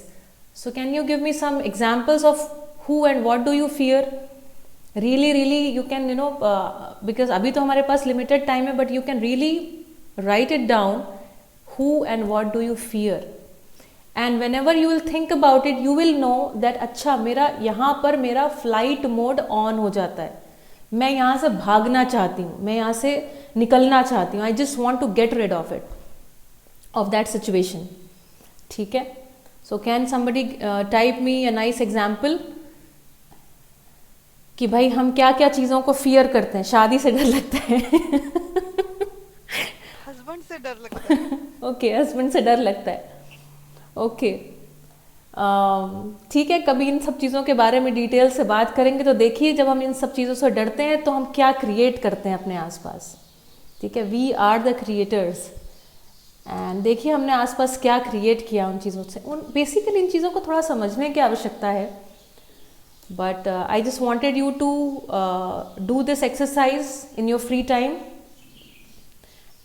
So can you give me some examples of who and what do you fear? Really you can, you know, because अभी तो हमारे पास limited time है, but you can really write it down, who and what do you fear. And whenever you will think about it, you will know that अच्छा मेरा यहाँ पर मेरा flight mode on हो जाता है. मैं यहाँ से भागना चाहती हूँ, मैं यहाँ से निकलना चाहती हूँ. I just want to get rid of it, of that situation, ठीक है? So can somebody type me a nice example कि भाई हम क्या क्या चीज़ों को फियर करते हैं. शादी से डर लगता है. हस्बैंड से डर लगता है. ओके, हस्बैंड से डर लगता है. ओके, ठीक है, कभी इन सब चीज़ों के बारे में डिटेल से बात करेंगे. तो देखिए, जब हम इन सब चीज़ों से डरते हैं तो हम क्या क्रिएट करते हैं अपने आसपास, ठीक है? We are the creators. And देखिए हमने आसपास क्या क्रिएट किया उन चीज़ों से. बेसिकली इन चीज़ों को थोड़ा समझने की आवश्यकता है. But I just wanted you to do this exercise in your free time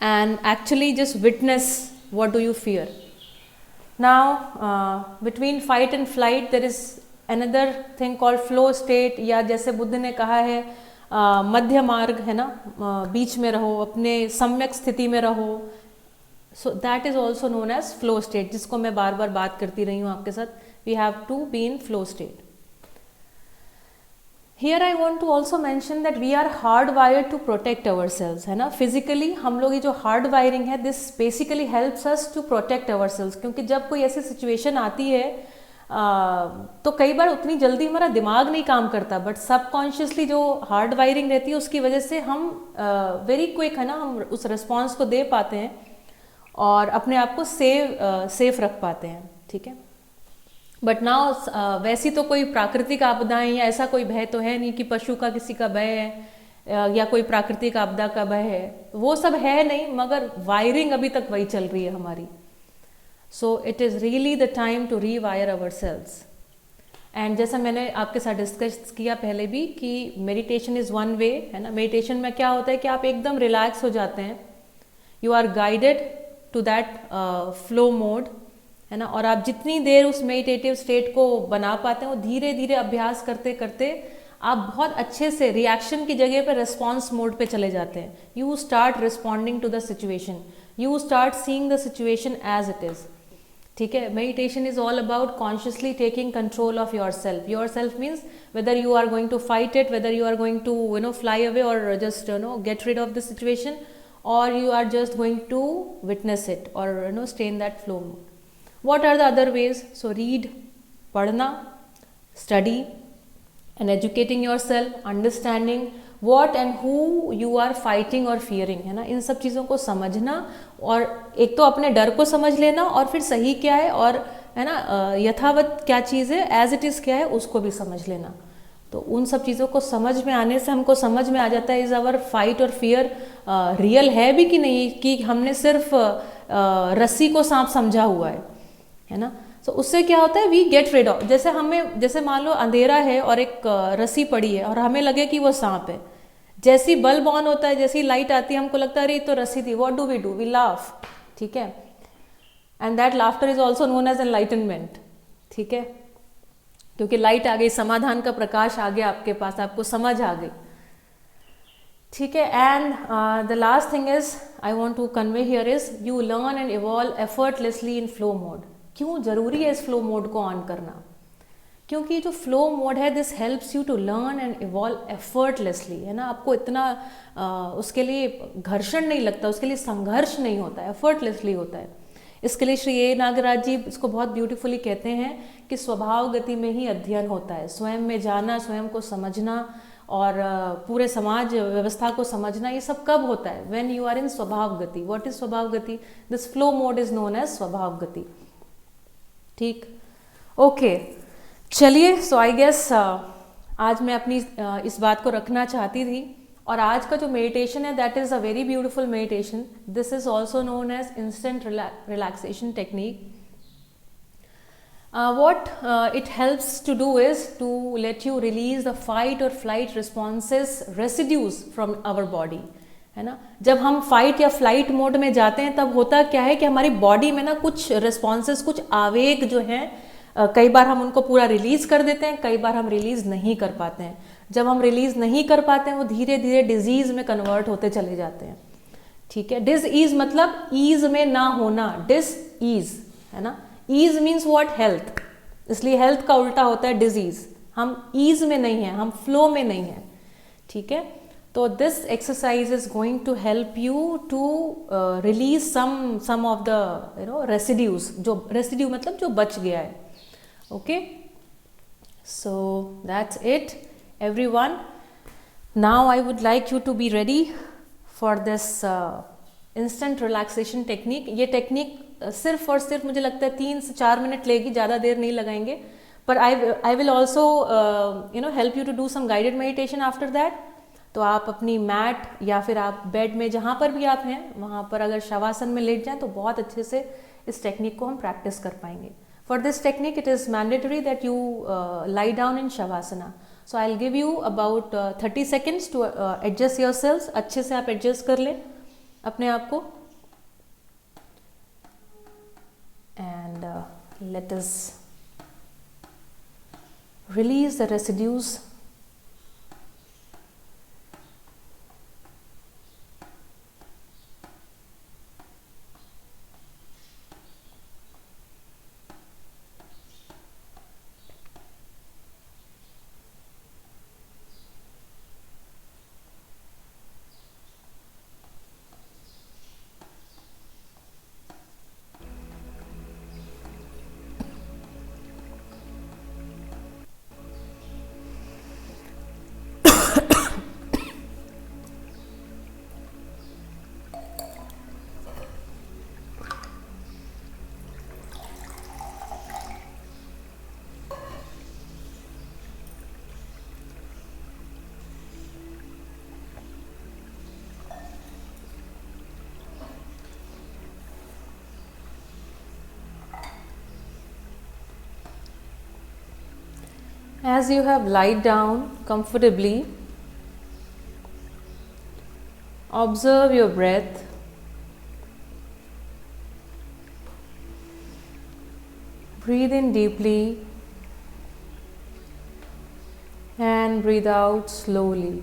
and actually just witness what do you fear. Now between fight and flight there is another thing called flow state, या जैसे बुद्ध ने कहा है मध्य मार्ग, है ना, बीच में रहो, अपने सम्यक स्थिति में रहो. So that is also known as flow state, जिसको मैं बार बार बात करती रही हूँ आपके साथ. We have to be in flow state. Here I want to also mention that we are hardwired to protect ourselves, है ना? फिजिकली हम लोग ये जो हार्ड वायरिंग है, this basically helps us to protect ourselves. क्योंकि जब कोई ऐसी सिचुएशन आती है तो कई बार उतनी जल्दी हमारा दिमाग नहीं काम करता, बट सबकॉन्शियसली जो हार्ड वायरिंग रहती है उसकी वजह से हम वेरी क्विक, है ना, हम उस रिस्पॉन्स को दे पाते हैं और अपने आप को सेफ रख पाते हैं, ठीक है? बट नाउ वैसी तो कोई प्राकृतिक आपदाएं या ऐसा कोई भय तो है नहीं कि पशु का किसी का भय है, या कोई प्राकृतिक आपदा का भय है, वो सब है नहीं, मगर वायरिंग अभी तक वही चल रही है हमारी. So it is really the time to rewire our cells. And जैसा मैंने आपके साथ डिस्कस किया पहले भी कि मेडिटेशन इज़ वन वे, है ना. मेडिटेशन में क्या होता है कि आप एकदम रिलैक्स हो जाते हैं, you are guided to that flow mode, है ना. और आप जितनी देर उस मेडिटेटिव स्टेट को बना पाते हैं, वो धीरे धीरे अभ्यास करते करते आप बहुत अच्छे से रिएक्शन की जगह पे रिस्पॉन्स मोड पे चले जाते हैं. You start responding to the situation, you start seeing the situation as it is. ठीक है. Meditation is all about consciously taking control of your self. Your self means whether you are going to fight it, whether you are going to fly away or just get rid of the situation, or you are just going to witness it or stay in that flow mode. What are the other ways? So read, पढ़ना, study and educating yourself, understanding what and who you are fighting or fearing, है ना. इन सब चीज़ों को समझना, और एक तो अपने डर को समझ लेना, और फिर सही क्या है और है ना यथावत क्या चीज़ है, एज इट इज़ क्या है, उसको भी समझ लेना. तो उन सब चीज़ों को समझ में आने से हमको समझ में आ जाता है इज़ आवर फाइट और फियर रियल है भी कि नहीं, कि हमने सिर्फ रस्सी को सांप समझा हुआ है ना. तो उससे क्या होता है, वी गेट रिड ऑफ. जैसे मान लो अंधेरा है और एक रस्सी पड़ी है और हमें लगे कि वो सांप है. जैसी बल्ब ऑन होता है, जैसी लाइट आती है, हमको लगता है अरे तो रस्सी थी. What do? We laugh. ठीक है. And that laughter is also known as enlightenment. ठीक है. क्योंकि लाइट आ गई, समाधान का प्रकाश आ गया आपके पास, आपको समझ आ गई. ठीक है. And the last thing is I want to convey here is you learn and evolve effortlessly in flow mode. क्यों जरूरी है इस फ्लो मोड को ऑन करना? क्योंकि जो फ्लो मोड है, this helps you to learn and evolve effortlessly, है ना. आपको इतना उसके लिए घर्षण नहीं लगता, उसके लिए संघर्ष नहीं होता, एफर्टलेसली होता है. इसके लिए श्री ए नागराज जी इसको बहुत ब्यूटीफुली कहते हैं कि स्वभाव गति में ही अध्ययन होता है. स्वयं में जाना, स्वयं को समझना और पूरे समाज व्यवस्था को समझना, ये सब कब होता है? व्हेन यू आर इन स्वभाव गति. व्हाट इज स्वभाव गति? This flow mode is known as स्वभाव गति. ठीक. ओके. चलिए. सो आई गेस आज मैं अपनी इस बात को रखना चाहती थी. और आज का जो मेडिटेशन है, that is a very beautiful meditation. This is also known as instant relaxation technique. What it helps to do is to let you release the fight or flight responses residues from our body, है ना. जब हम fight या flight mode में जाते हैं, तब होता क्या है कि हमारी बॉडी में ना कुछ रिस्पॉन्सेस, कुछ आवेग जो हैं, कई बार हम उनको पूरा रिलीज कर देते हैं, कई बार हम रिलीज नहीं कर पाते हैं. जब हम रिलीज नहीं कर पाते हैं, वो धीरे धीरे डिजीज में कन्वर्ट होते चले जाते हैं. ठीक है. डिस ईज मतलब ईज में ना होना, डिस ईज, है ना. Ease means what? हेल्थ. इसलिए हेल्थ का उल्टा होता है डिजीज. हम ईज में नहीं है, हम फ्लो में नहीं है. ठीक है. तो this exercise is going to help you to release some of the residues. जो रेसिड्यू मतलब जो बच गया है. Okay. So that's it everyone. Now I would like you to be ready for this instant relaxation technique. ये technique सिर्फ और सिर्फ मुझे लगता है 3 से 4 मिनट लेगी, ज़्यादा देर नहीं लगाएंगे. पर I will also help you to do some guided meditation after that. तो आप अपनी मैट या फिर आप बेड में, जहाँ पर भी आप हैं, वहाँ पर अगर शवासन में लेट जाएं तो बहुत अच्छे से इस टेक्निक को हम प्रैक्टिस कर पाएंगे. For this technique, it is mandatory that you lie down in Shavasana. So I'll give you about 30 seconds to adjust yourselves. अच्छे से आप adjust कर लें अपने आप को. And let us release the residues. As you have lied down comfortably, observe your breath. Breathe in deeply and breathe out slowly.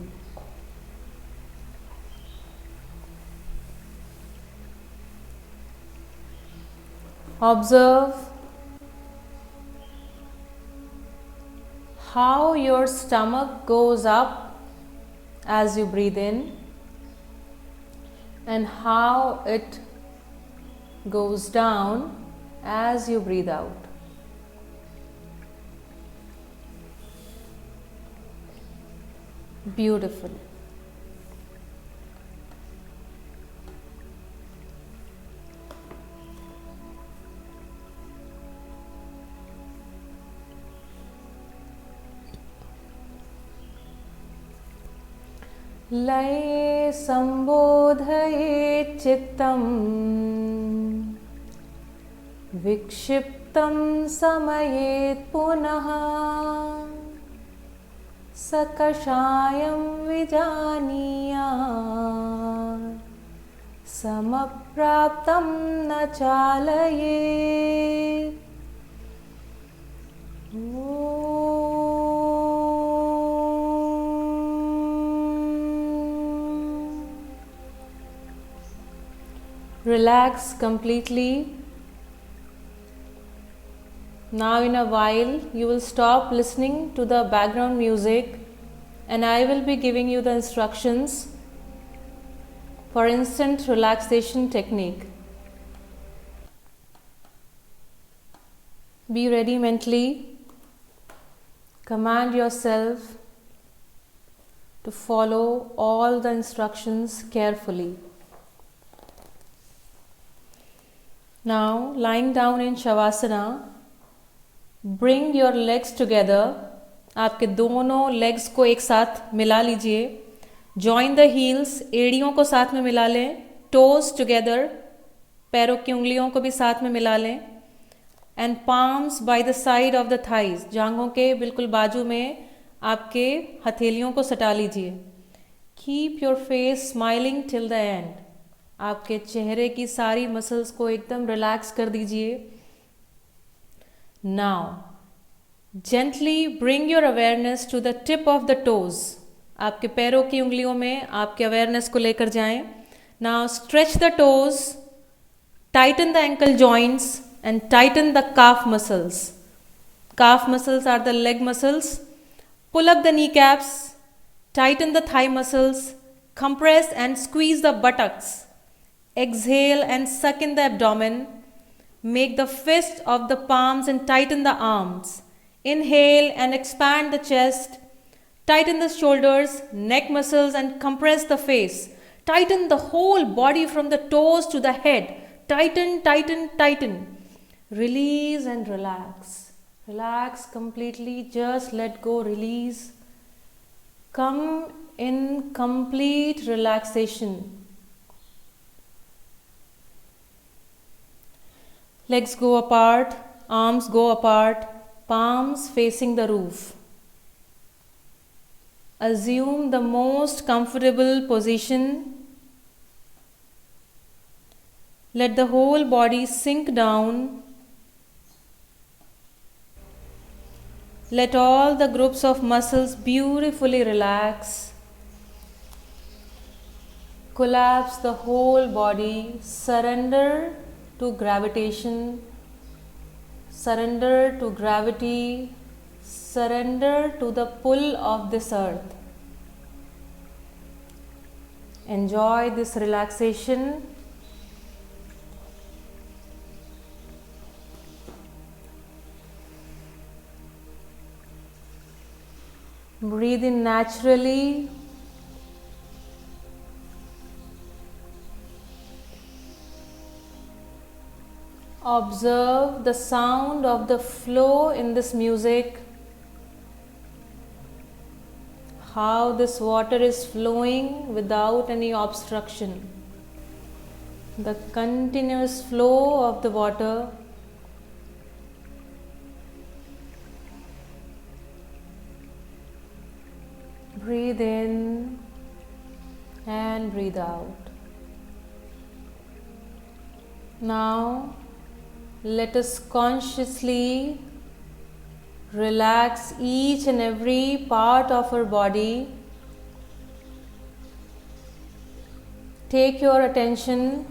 Observe how your stomach goes up as you breathe in and how it goes down as you breathe out. Beautiful. लये संबोधये चित्तं विक्षिप्तं समयेत् पुनः सकषायं विजानीयात् समप्राप्तं न चालयेत्. Relax completely. Now in a while you will stop listening to the background music and I will be giving you the instructions for instant relaxation technique. Be ready mentally. Command yourself to follow all the instructions carefully. Now, lying down in Shavasana, bring your legs together. आपके दोनों legs को एक साथ मिला लीजिए. Join the heels, एड़ियों को साथ में मिला लें. Toes together, पैरों की उंगलियों को भी साथ में मिला लें. And palms by the side of the thighs, जांघों के बिल्कुल बाजू में आपके हथेलियों को सटा लीजिए. Keep your face smiling till the end. आपके चेहरे की सारी मसल्स को एकदम रिलैक्स कर दीजिए. Now, gently bring your awareness to the tip of the toes. आपके पैरों की उंगलियों में आपके अवेयरनेस को लेकर जाएं. Now stretch the toes, tighten the ankle joints and tighten the calf muscles. Calf muscles are the leg muscles. Pull up the kneecaps, tighten the thigh muscles, compress and squeeze the buttocks. Exhale and suck in the abdomen. Make the fist of the palms and tighten the arms. Inhale and expand the chest. Tighten the shoulders, neck muscles and compress the face. Tighten the whole body from the toes to the head. Tighten, tighten, tighten. Release and relax. Relax completely. Just let go, release. Come in complete relaxation. Legs go apart, arms go apart, palms facing the roof. Assume the most comfortable position. Let the whole body sink down. Let all the groups of muscles beautifully relax. Collapse the whole body. Surrender to gravitation, surrender to gravity, surrender to the pull of this earth. Enjoy this relaxation. Breathe in naturally. Observe the sound of the flow in this music, how this water is flowing without any obstruction. The continuous flow of the water. Breathe in and breathe out. Now, let us consciously relax each and every part of our body. Take your attention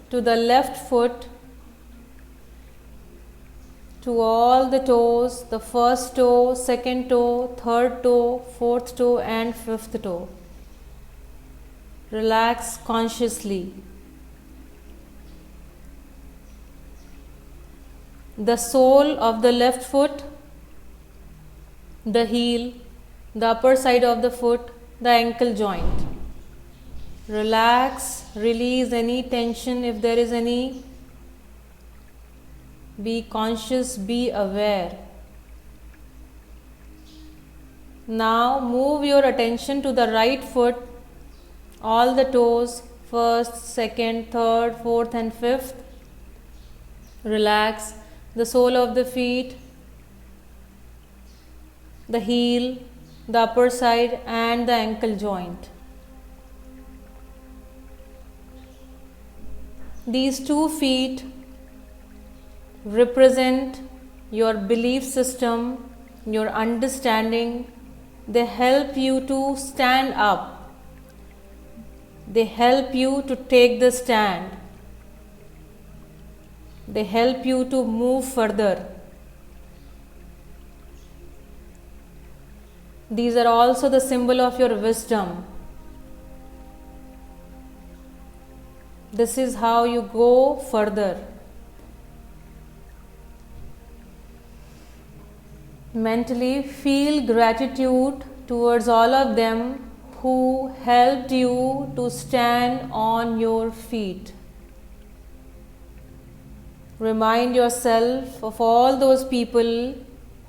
to the left foot, to all the toes, the first toe, second toe, third toe, fourth toe, and fifth toe. Relax consciously. The sole of the left foot, the heel, the upper side of the foot, the ankle joint. Relax, release any tension if there is any. Be conscious, be aware. Now move your attention to the right foot, all the toes, first, second, third, fourth, and fifth. Relax the sole of the feet, the heel, the upper side, and the ankle joint. These 2 feet represent your belief system, your understanding. They help you to stand up. They help you to take the stand. They help you to move further. These are also the symbol of your wisdom. This is how you go further. Mentally feel gratitude towards all of them who helped you to stand on your feet. Remind yourself of all those people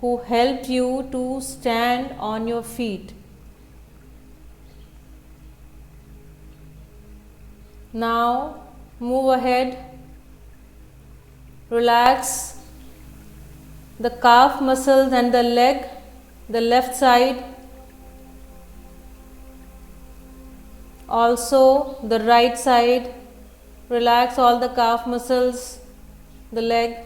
who helped you to stand on your feet. Now move ahead. Relax the calf muscles and the leg, the left side. Also the right side. Relax all the calf muscles, the leg.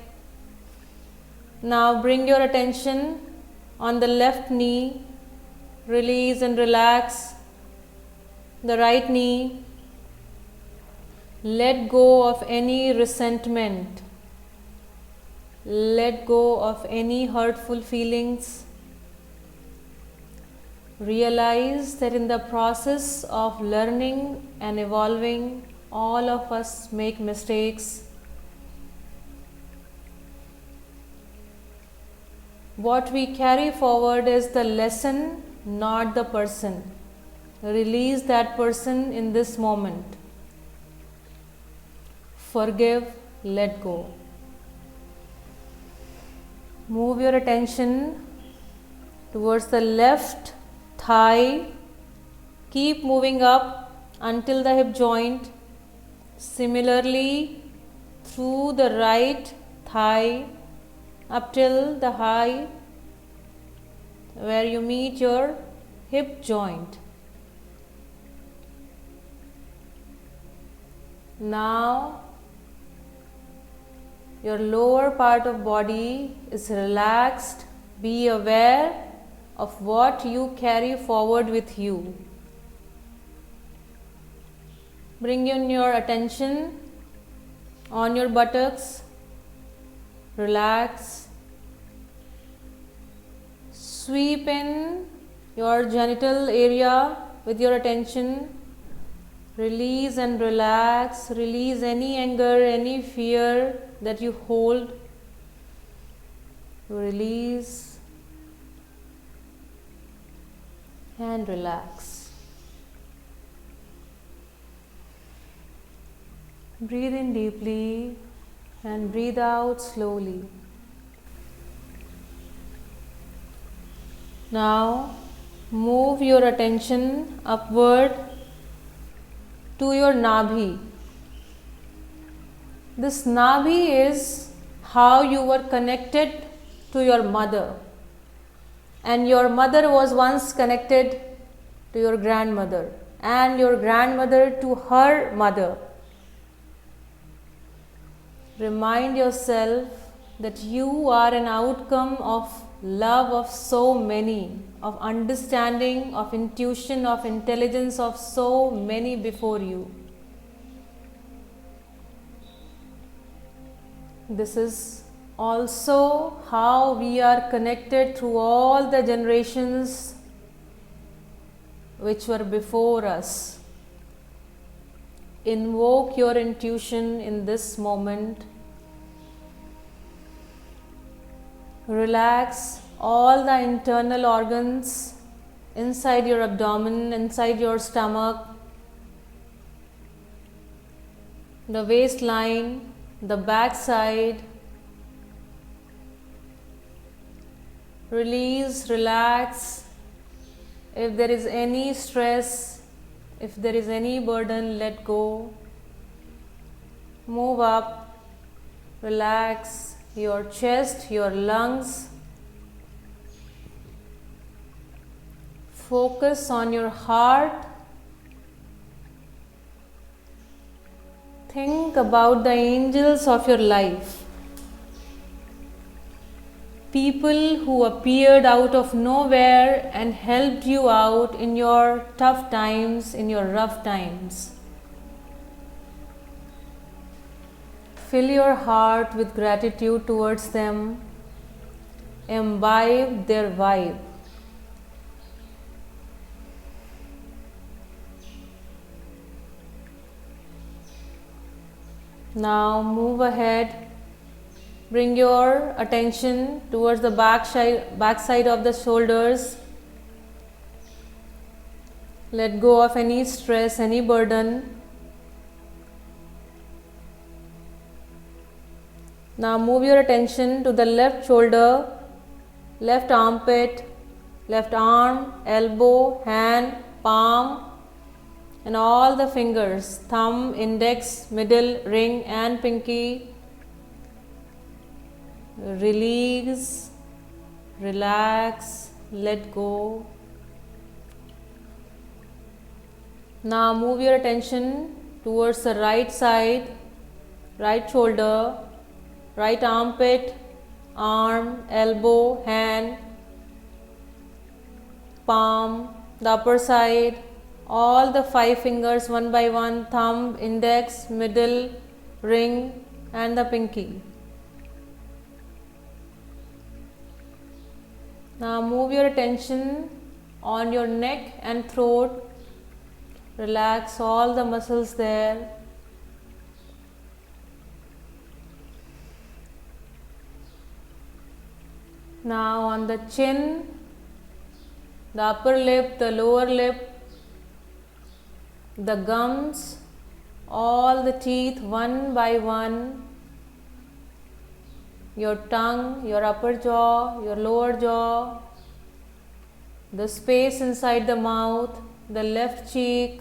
Now bring your attention on the left knee. Release and relax the right knee. Let go of any resentment. Let go of any hurtful feelings. Realize that in the process of learning and evolving, all of us make mistakes. What we carry forward is the lesson, not the person. Release that person in this moment. Forgive, let go. Move your attention towards the left thigh. Keep moving up until the hip joint. Similarly, through the right thigh up till the high where you meet your hip joint. Now your lower part of body is relaxed. Be aware of what you carry forward with you. Bring in your attention on your buttocks. Relax. Sweep in your genital area with your attention. Release and relax. Release any anger, any fear that you hold. Release and relax. Breathe in deeply and breathe out slowly. Now move your attention upward to your Nabhi. This Nabhi is how you were connected to your mother. And your mother was once connected to your grandmother, and your grandmother to her mother. Remind yourself that you are an outcome of love of so many, of understanding, of intuition, of intelligence of so many before you. This is also how we are connected through all the generations which were before us. Invoke your intuition in this moment. Relax all the internal organs inside your abdomen, inside your stomach, the waistline, the back side. Release, relax. If there is any stress, if there is any burden, let go. Move up, relax your chest, your lungs. Focus on your heart. Think about the angels of your life. People who appeared out of nowhere and helped you out in your tough times, in your rough times. Fill your heart with gratitude towards them. Imbibe their vibe. Now move ahead. Bring your attention towards the back side of the shoulders. Let go of any stress, any burden. Now move your attention to the left shoulder, left armpit, left arm, elbow, hand, palm, and all the fingers, thumb, index, middle, ring, and pinky. Release, relax, let go. Now move your attention towards the right side, right shoulder, right armpit, arm, elbow, hand, palm, the upper side, all the 5 fingers one by one, thumb, index, middle, ring, and the pinky. Now move your attention on your neck and throat. Relax all the muscles there. Now on the chin, the upper lip, the lower lip, the gums, all the teeth one by one. Your tongue, your upper jaw, your lower jaw, the space inside the mouth, the left cheek,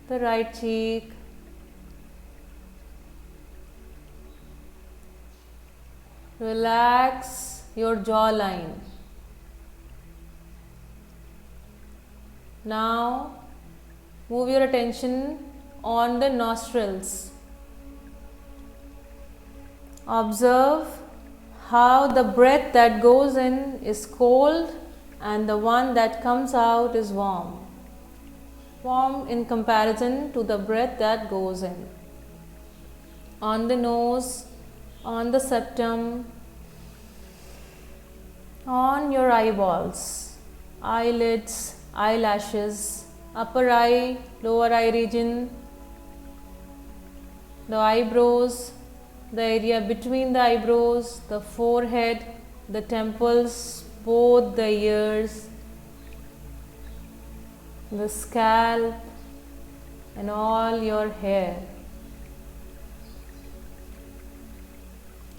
the right cheek. Relax your jawline. Now move your attention on the nostrils. Observe how the breath that goes in is cold and the one that comes out is warm. Warm in comparison to the breath that goes in. On the nose, on the septum, on your eyeballs, eyelids, eyelashes, upper eye, lower eye region, the eyebrows, the area between the eyebrows, the forehead, the temples, both the ears, the scalp, and all your hair.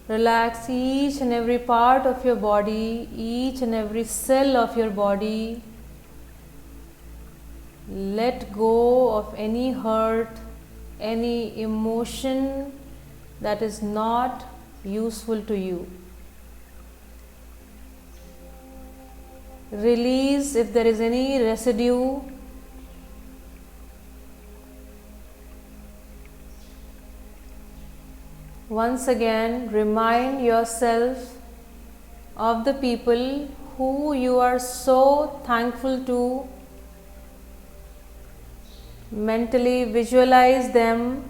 Relax each and every part of your body, each and every cell of your body. Let go of any hurt, any emotion that is not useful to you. Release if there is any residue. Once again, remind yourself of the people who you are so thankful to. Mentally visualize them.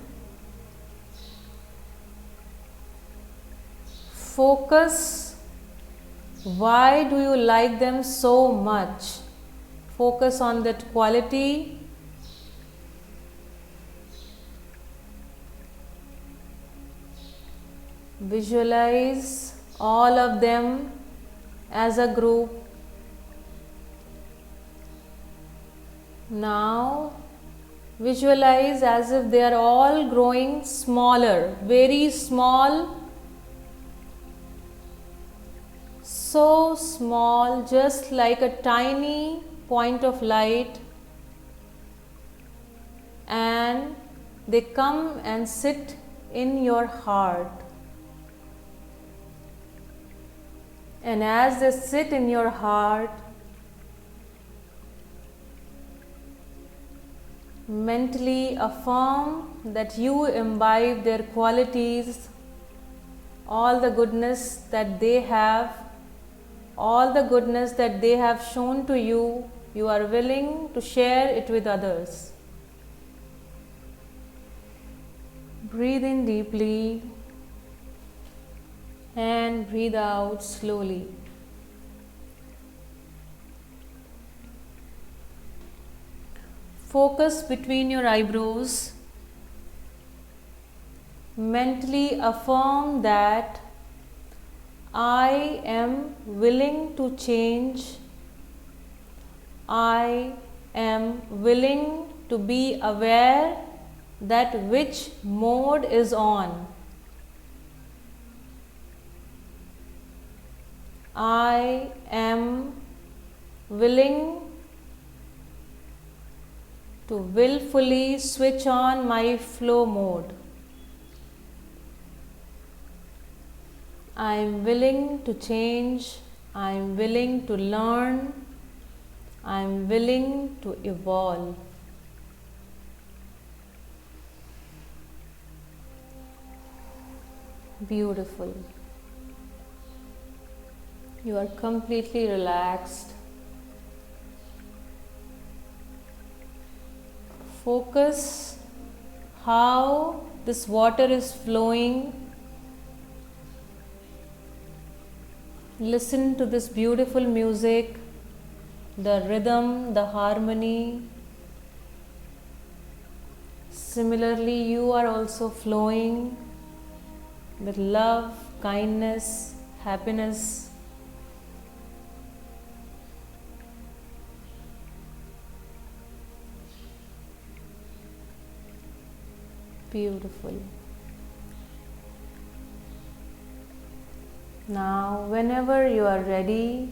Focus. Why do you like them so much? Focus on that quality. Visualize all of them as a group. Now visualize as if they are all growing smaller, very small, so small, just like a tiny point of light, and they come and sit in your heart. And as they sit in your heart, mentally affirm that you imbibe their qualities, all the goodness that they have, all the goodness that they have shown to you, you are willing to share it with others. Breathe in deeply and breathe out slowly. Focus between your eyebrows. Mentally affirm that I am willing to change. I am willing to be aware that which mode is on. I am willing to willfully switch on my flow mode. I am willing to change. I am willing to learn. I am willing to evolve. Beautiful. You are completely relaxed. Focus how this water is flowing. Listen to this beautiful music, the rhythm, the harmony. Similarly, you are also flowing with love, kindness, happiness. Beautiful. Now, whenever you are ready,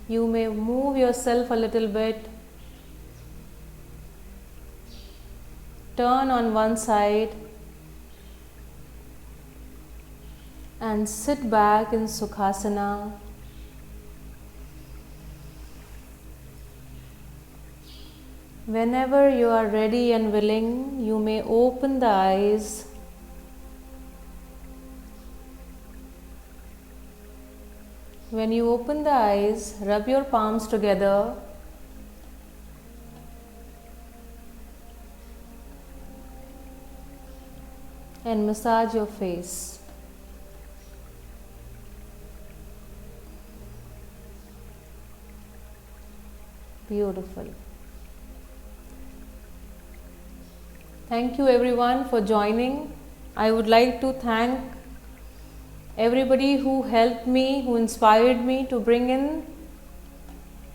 you may move yourself a little bit. Turn on one side and sit back in Sukhasana. Whenever you are ready and willing, you may open the eyes. When you open the eyes, rub your palms together. And massage your face. Beautiful. Thank you everyone for joining. I would like to thank everybody who helped me, who inspired me to bring in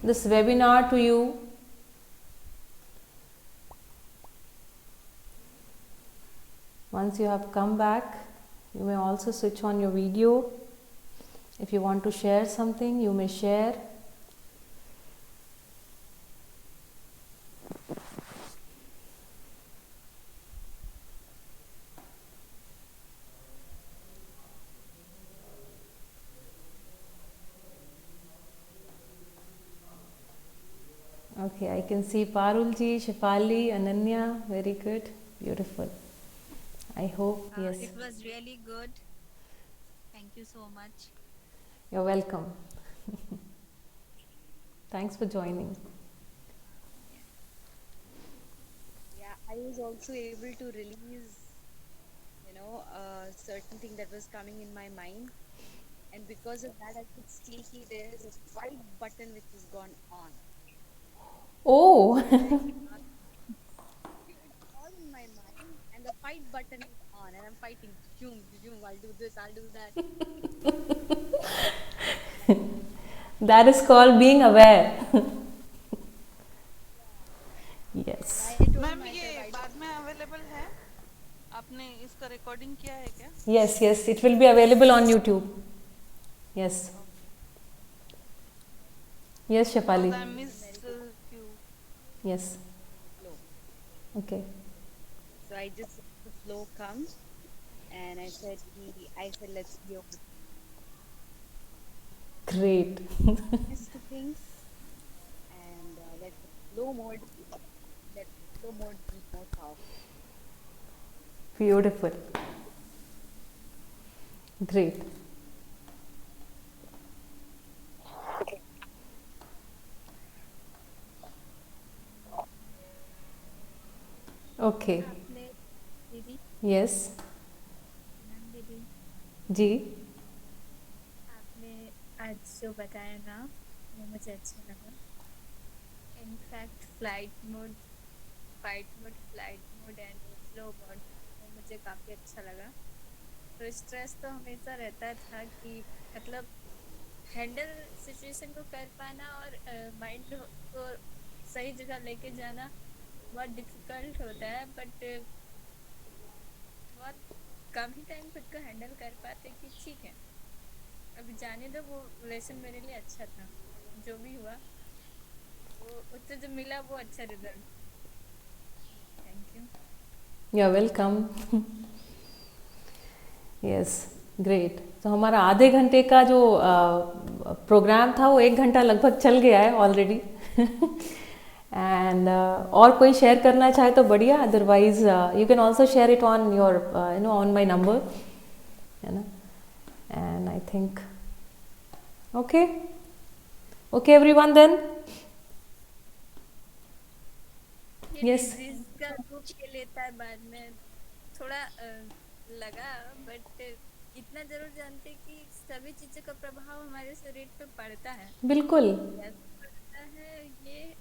this webinar to you. Once you have come back, you may also switch on your video. If you want to share something, you may share. Okay, I can see Parul ji, Shefali, Ananya. Very good. Beautiful. I hope, yes. It was really good. Thank you so much. You're welcome. Thanks for joining. Yeah, I was also able to release, a certain thing that was coming in my mind. And because of that, I could see there is a white button which has gone on. Oh, It's all in my mind, and the fight button is on, and I'm fighting. Zoom, zoom, I'll do this, I'll do that. that is called being aware. Yes. I told ma'am myself, ये I बाद में available है? आपने इसका recording किया है क्या? Yes, yes. It will be available on YouTube. Yes. Yes, Shefali. I miss you. Yes. flow. Okay. So I just let the flow come, and I said, let's be open Great. to things, and let the flow mode be more powerful. Beautiful. Great. Okay. आपने दीदी Yes. Ma'am दीदी जी. आपने आज जो बताया ना वो मुझे अच्छा लगा. In fact flight mode, flight mode and slow mode वो मुझे काफ़ी अच्छा लगा. तो स्ट्रेस तो हमेशा रहता था कि मतलब हैंडल सिचुएशन को कर पाना और माइंड को सही जगह लेके जाना बहुत डिफिकल्ट होता है. बट बहुत कम ही टाइम खुद को हैंडल कर पाते कि ठीक है अभी जाने दो. वो लेसन मेरे लिए अच्छा था. जो भी हुआ वो उससे जो मिला वो अच्छा result. Thank you. You're welcome. Yes. Great. तो हमारा आधे घंटे का जो प्रोग्राम था वो 1 घंटा लगभग चल गया है ऑलरेडी. एंड और कोई शेयर करना चाहे तो बढ़िया. Otherwise you can also share it on your on my number, है ना. And I think okay okay everyone then. ये Yes. डिजीज का रूप ये लेता है बाद में थोड़ा लगा. बट इतना जरूर जानते कि सभी चीज़ों का प्रभाव हमारे शरीर पे पड़ता है. बिल्कुल. कैसे पड़ता है ये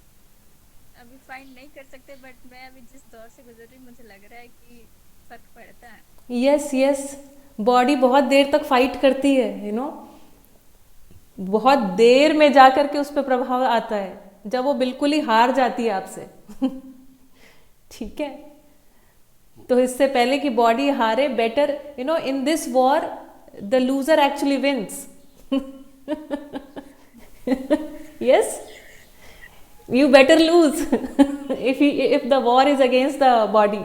अभी फाइंड नहीं कर सकते. बट मैं अभी जिस दौर से गुजर रही मुझे लग रहा है कि फर्क पड़ता है. Yes yes. बॉडी बहुत देर तक फाइट करती है, यू नो. बहुत देर में जाकर के उस पर प्रभाव आता है जब वो बिल्कुल ही हार जाती है आपसे. ठीक है. तो इससे पहले कि बॉडी हारे, better you know in this war the loser actually wins. Yes. You better lose if the war is against the body.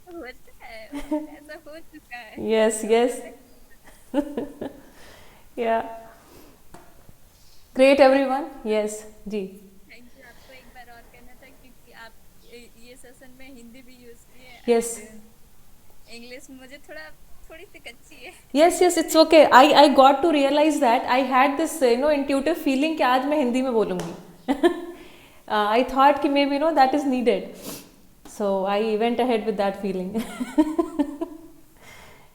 होता है ऐसा हो चुका है. Yes, yes. Yeah. Great everyone. Yes, जी. Thank you. आपको एक बार और कहना था क्योंकि आप ये सेशन में हिंदी भी यूज किए. Yes. इंग्लिश मुझे थोड़ी सी कच्ची है. Yes, yes, it's okay. I got to realize that I had this intuitive feeling कि आज मैं हिंदी में बोलूँगी. I thought कि maybe that is needed. So I went ahead with that feeling.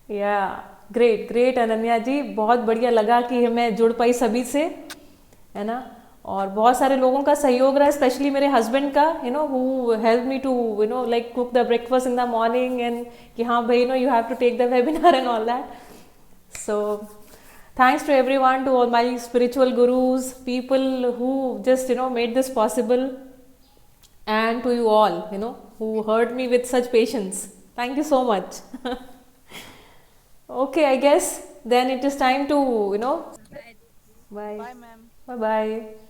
Yeah, great Ananya जी. बहुत बढ़िया लगा कि मैं जुड़ पाई सभी से, है ना. और बहुत सारे लोगों का सहयोग रहा, स्पेशली मेरे हस्बैंड का, who help me to like cook the breakfast in the morning and कि हाँ भाई you have to take the webinar and all that. So thanks to everyone, to all my spiritual gurus, people who just made this possible, and to you all who heard me with such patience. Thank you so much. Okay, I guess then it is time to bye Bye, ma'am. bye.